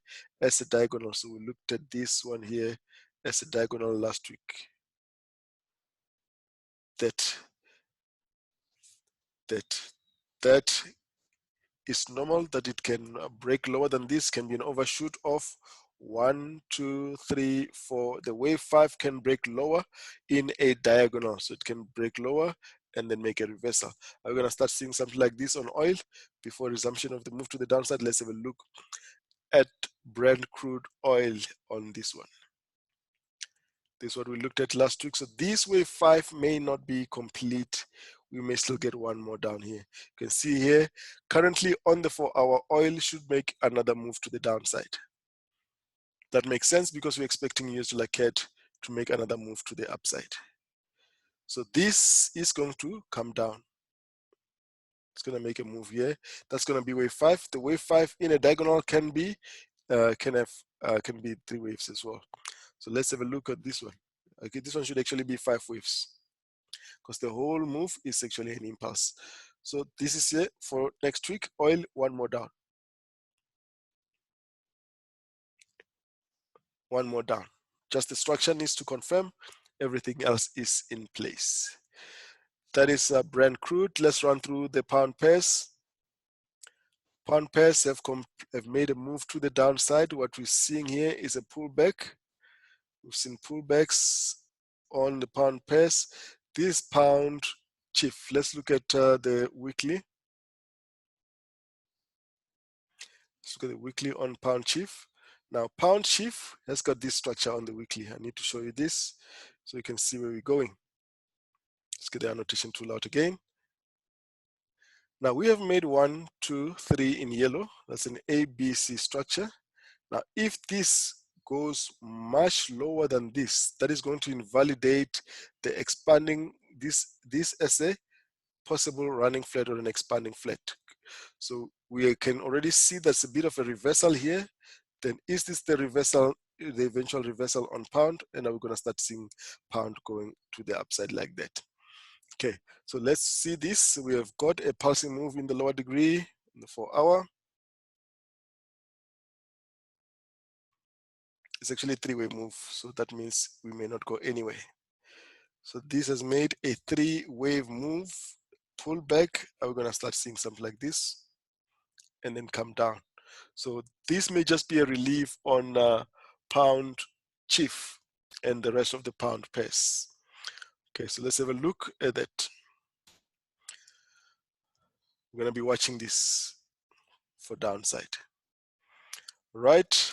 as a diagonal. So we looked at this one here as a diagonal last week. That is normal, that it can break lower than this, can be an overshoot of 1, 2, 3, 4. The wave 5 can break lower in a diagonal, so it can break lower and then make a reversal. Are we going to start seeing something like this on oil before resumption of the move to the downside? Let's have a look at Brent crude oil on this one. This is what we looked at last week. So this wave 5 may not be complete. We may still get one more down here. You can see here, currently on the 4-hour, oil should make another move to the downside. That makes sense because we're expecting USDCAD to make another move to the upside. So this is going to come down. It's going to make a move here. That's going to be wave 5. The wave 5 in a diagonal can be 3 waves as well. So let's have a look at this one. Okay, this one should actually be 5 waves because the whole move is actually an impulse. So this is here for next week. Oil, one more down. One more down. Just the structure needs to confirm. Everything else is in place. That is Brent crude. Let's run through the pound pairs. Pound pairs have made a move to the downside. What we're seeing here is a pullback. We've seen pullbacks on the pound pairs. This pound chief, let's look at the weekly. Let's look at the weekly on pound chief. Now pound chief has got this structure on the weekly. I need to show you this so you can see where we're going. Let's get the annotation tool out again. Now we have made 1, 2, 3 in yellow. That's an ABC structure. Now if this goes much lower than this, that is going to invalidate the expanding this as a possible running flat or an expanding flat. So we can already see that's a bit of a reversal here. Then is this the reversal, the eventual reversal on pound? And now we're going to start seeing pound going to the upside like that. Okay, so let's see this. We have got a pulsing move in the lower degree in the 4-hour. It's actually a 3-way move, so that means we may not go anywhere. So this has made a 3-wave move, pull back. We're going to start seeing something like this and then come down. So this may just be a relief on pound chief and the rest of the pound pairs. Okay, so let's have a look at that. We're going to be watching this for downside. Right.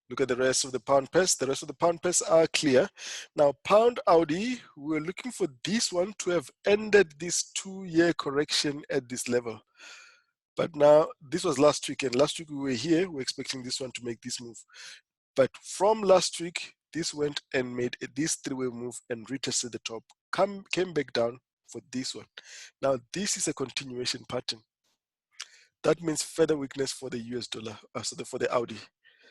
Look at the rest of the pound pairs. The rest of the pound pairs are clear. Now, pound Audi, we're looking for this one to have ended this 2-year correction at this level. But now, this was last week, and last week we were here. We're expecting this one to make this move. But from last week, this went and made this 3-way move and retested the top, came back down for this one. Now, this is a continuation pattern. That means further weakness for the US dollar, for the Audi.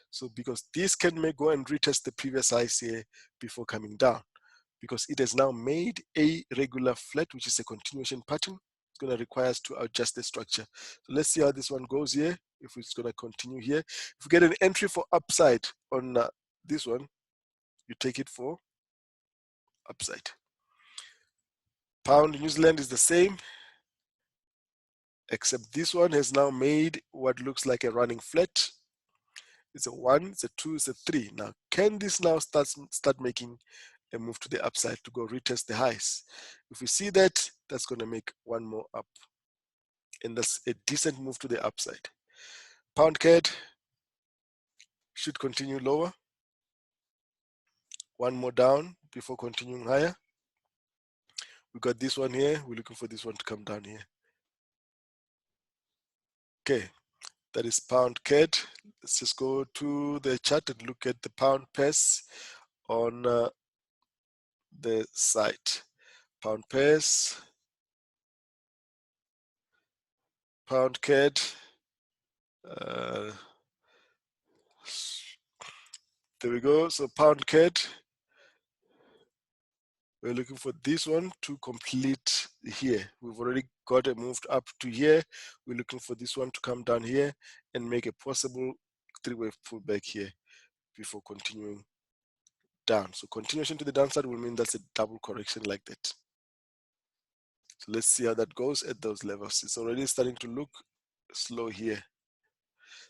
So because this can go and retest the previous highs here before coming down, because it has now made a regular flat, which is a continuation pattern. It's going to require us to adjust the structure. So let's see how this one goes here, if it's going to continue here. If we get an entry for upside on this one, you take it for upside. Pound New Zealand is the same, except this one has now made what looks like a running flat. It's a 1, it's a 2, it's a 3. Now, can this now start making a move to the upside to go retest the highs? If we see that, that's going to make one more up. and that's a decent move to the upside. Pound CAD should continue lower. One more down before continuing higher. We got this one here. We're looking for this one to come down here. Okay, that is pound CAD. Let's just go to the chart and look at the pound pairs on the site. Pound pairs, pound CAD. There we go. So pound CAD. We're looking for this one to complete here. We've already got it moved up to here. We're looking for this one to come down here and make a possible three-wave pullback here before continuing down. So continuation to the downside will mean that's a double correction like that. So let's see how that goes at those levels. It's already starting to look slow here.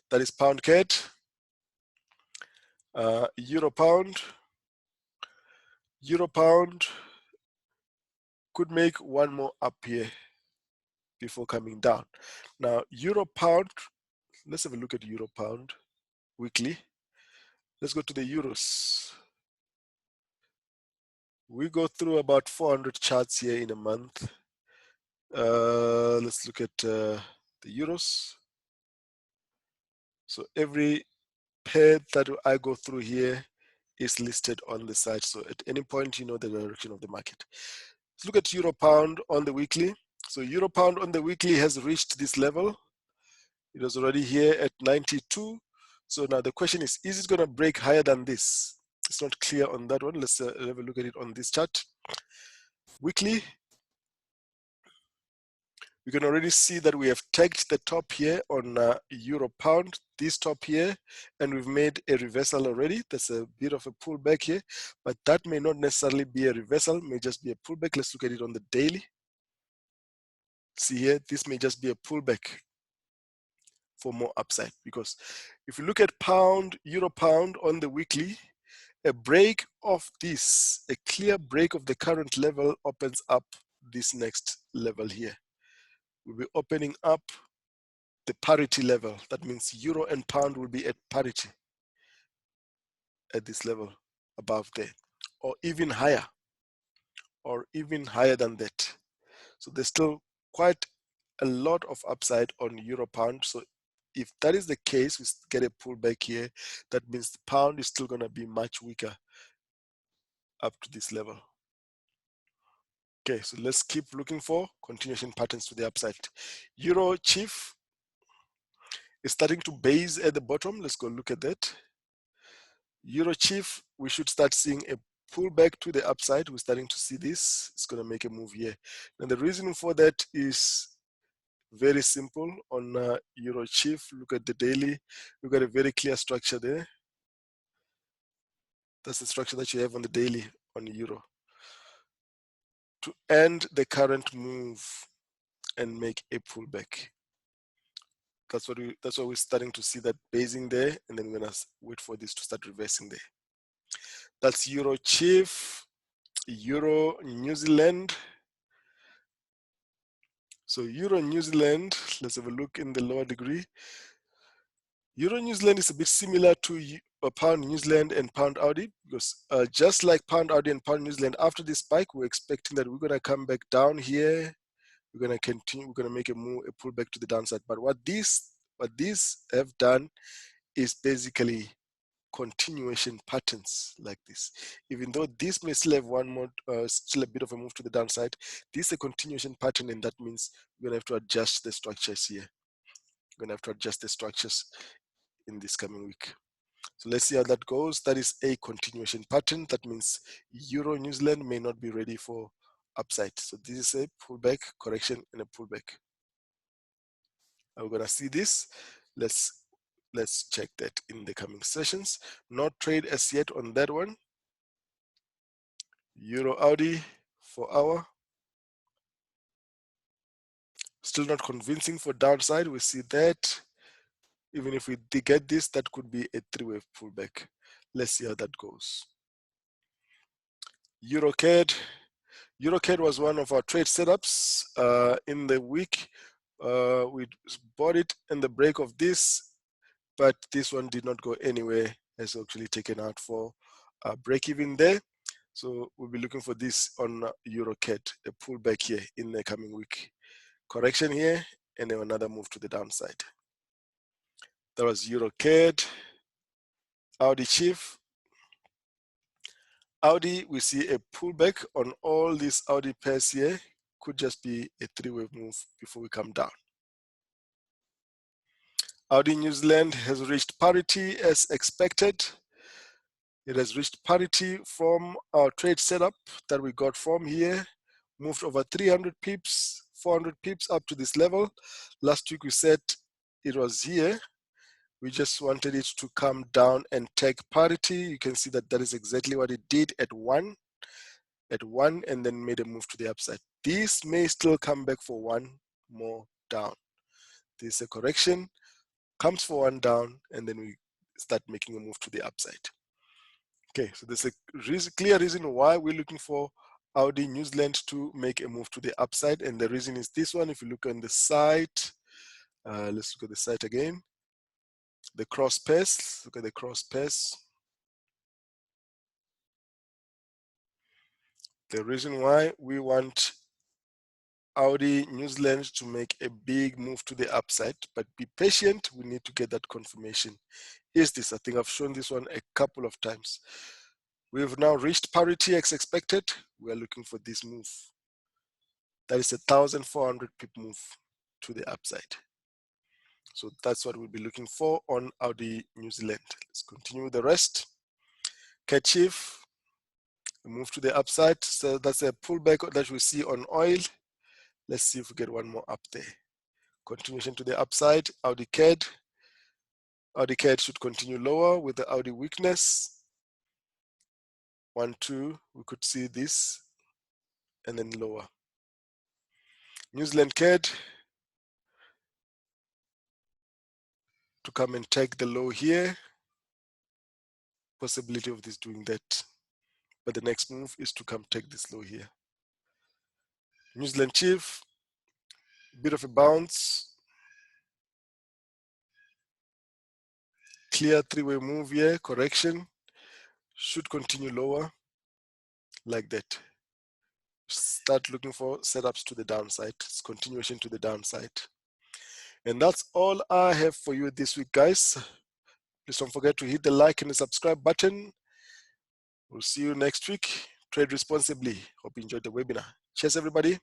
That is pound CAD. Euro pound. Euro pound could make one more up here before coming down. Now, euro pound, let's have a look at euro pound weekly. Let's go to the euros. We go through about 400 charts here in a month. Let's look at the euros. So every pair that I go through here is listed on the site. So at any point, you know the direction of the market. Let's look at euro pound on the weekly. So euro pound on the weekly has reached this level. It was already here at 92. So now the question is it going to break higher than this? It's not clear on that one. Let's have a look at it on this chart. Weekly, we can already see that we have tagged the top here on euro pound, this top here, and we've made a reversal already. There's a bit of a pullback here, but that may not necessarily be a reversal, may just be a pullback. Let's look at it on the daily. See here, this may just be a pullback for more upside, because if you look at pound, euro pound on the weekly, a break of this, a clear break of the current level opens up this next level here. We'll be opening up the parity level. That means euro and pound will be at parity at this level above there, or even higher than that. So there's still quite a lot of upside on euro pound. So if that is the case, we get a pullback here, that means the pound is still going to be much weaker up to this level. Okay, so let's keep looking for continuation patterns to the upside. EURJPY is starting to base at the bottom. Let's go look at that. EURJPY, we should start seeing a pullback to the upside. We're starting to see this. It's going to make a move here. And the reason for that is very simple. On EURJPY, look at the daily. We've got a very clear structure there. That's the structure that you have on the daily on euro. To end the current move and make a pullback. That's what we're starting to see, that basing there, and then we're gonna wait for this to start reversing there. That's EURJPY, Euro New Zealand. So Euro New Zealand, let's have a look in the lower degree. Euro New Zealand is a bit similar to pound New Zealand and pound AUD, because just like pound AUD and pound New Zealand, after this spike, we're expecting that we're gonna come back down here. We're gonna continue. We're gonna make a move, a pullback to the downside. But what these have done is basically continuation patterns like this. Even though this may still have one more, still a bit of a move to the downside, this is a continuation pattern, and that means we're gonna have to adjust the structures here. We're gonna have to adjust the structures in this coming week. So let's see how that goes. That is a continuation pattern. That means Euro New Zealand may not be ready for upside. So this is a pullback, correction, and a pullback. We're gonna see this. Let's check that in the coming sessions. Not trade as yet on that one. Euro AUD 4 hour. Still not convincing for downside. We see that. Even if we get this, that could be a three-wave pullback. Let's see how that goes. EUROCAD. EUROCAD was one of our trade setups in the week. We bought it in the break of this, but this one did not go anywhere. It's actually taken out for a break even there. So we'll be looking for this on EUROCAD, a pullback here in the coming week. Correction here, and then another move to the downside. That was EUROCAD. Audi chief. Audi, we see a pullback on all these Audi pairs here. Could just be a three-wave move before we come down. Audi New Zealand has reached parity as expected. It has reached parity from our trade setup that we got from here. Moved over 300 pips, 400 pips up to this level. Last week we said it was here. We just wanted it to come down and take parity. You can see that that is exactly what it did at one, and then made a move to the upside. This may still come back for one more down. This is a correction, comes for one down, and then we start making a move to the upside. Okay, so there's a clear reason why we're looking for Audi New Zealand to make a move to the upside, and the reason is this one. If you look on the site, let's look at the site again. The cross pairs, look at the cross pairs. The reason why we want Audi New Zealand to make a big move to the upside, but be patient, we need to get that confirmation. Is this, I think I've shown this one a couple of times. We've now reached parity as expected. We are looking for this move. That is 1,400 pip move to the upside. So that's what we'll be looking for on Audi New Zealand. Let's continue with the rest. CADJPY, move to the upside. So that's a pullback that we see on oil. Let's see if we get one more up there. Continuation to the upside. AUDCAD. AUDCAD should continue lower with the Audi weakness. 1, 2, we could see this, and then lower. New Zealand CAD to come and take the low here. Possibility of this doing that. But the next move is to come take this low here. New Zealand Chief, bit of a bounce. Clear three-way move here, correction. Should continue lower like that. Start looking for setups to the downside. It's continuation to the downside. And that's all I have for you this week, guys. Please don't forget to hit the like and the subscribe button. We'll see you next week. Trade responsibly. Hope you enjoyed the webinar. Cheers, everybody.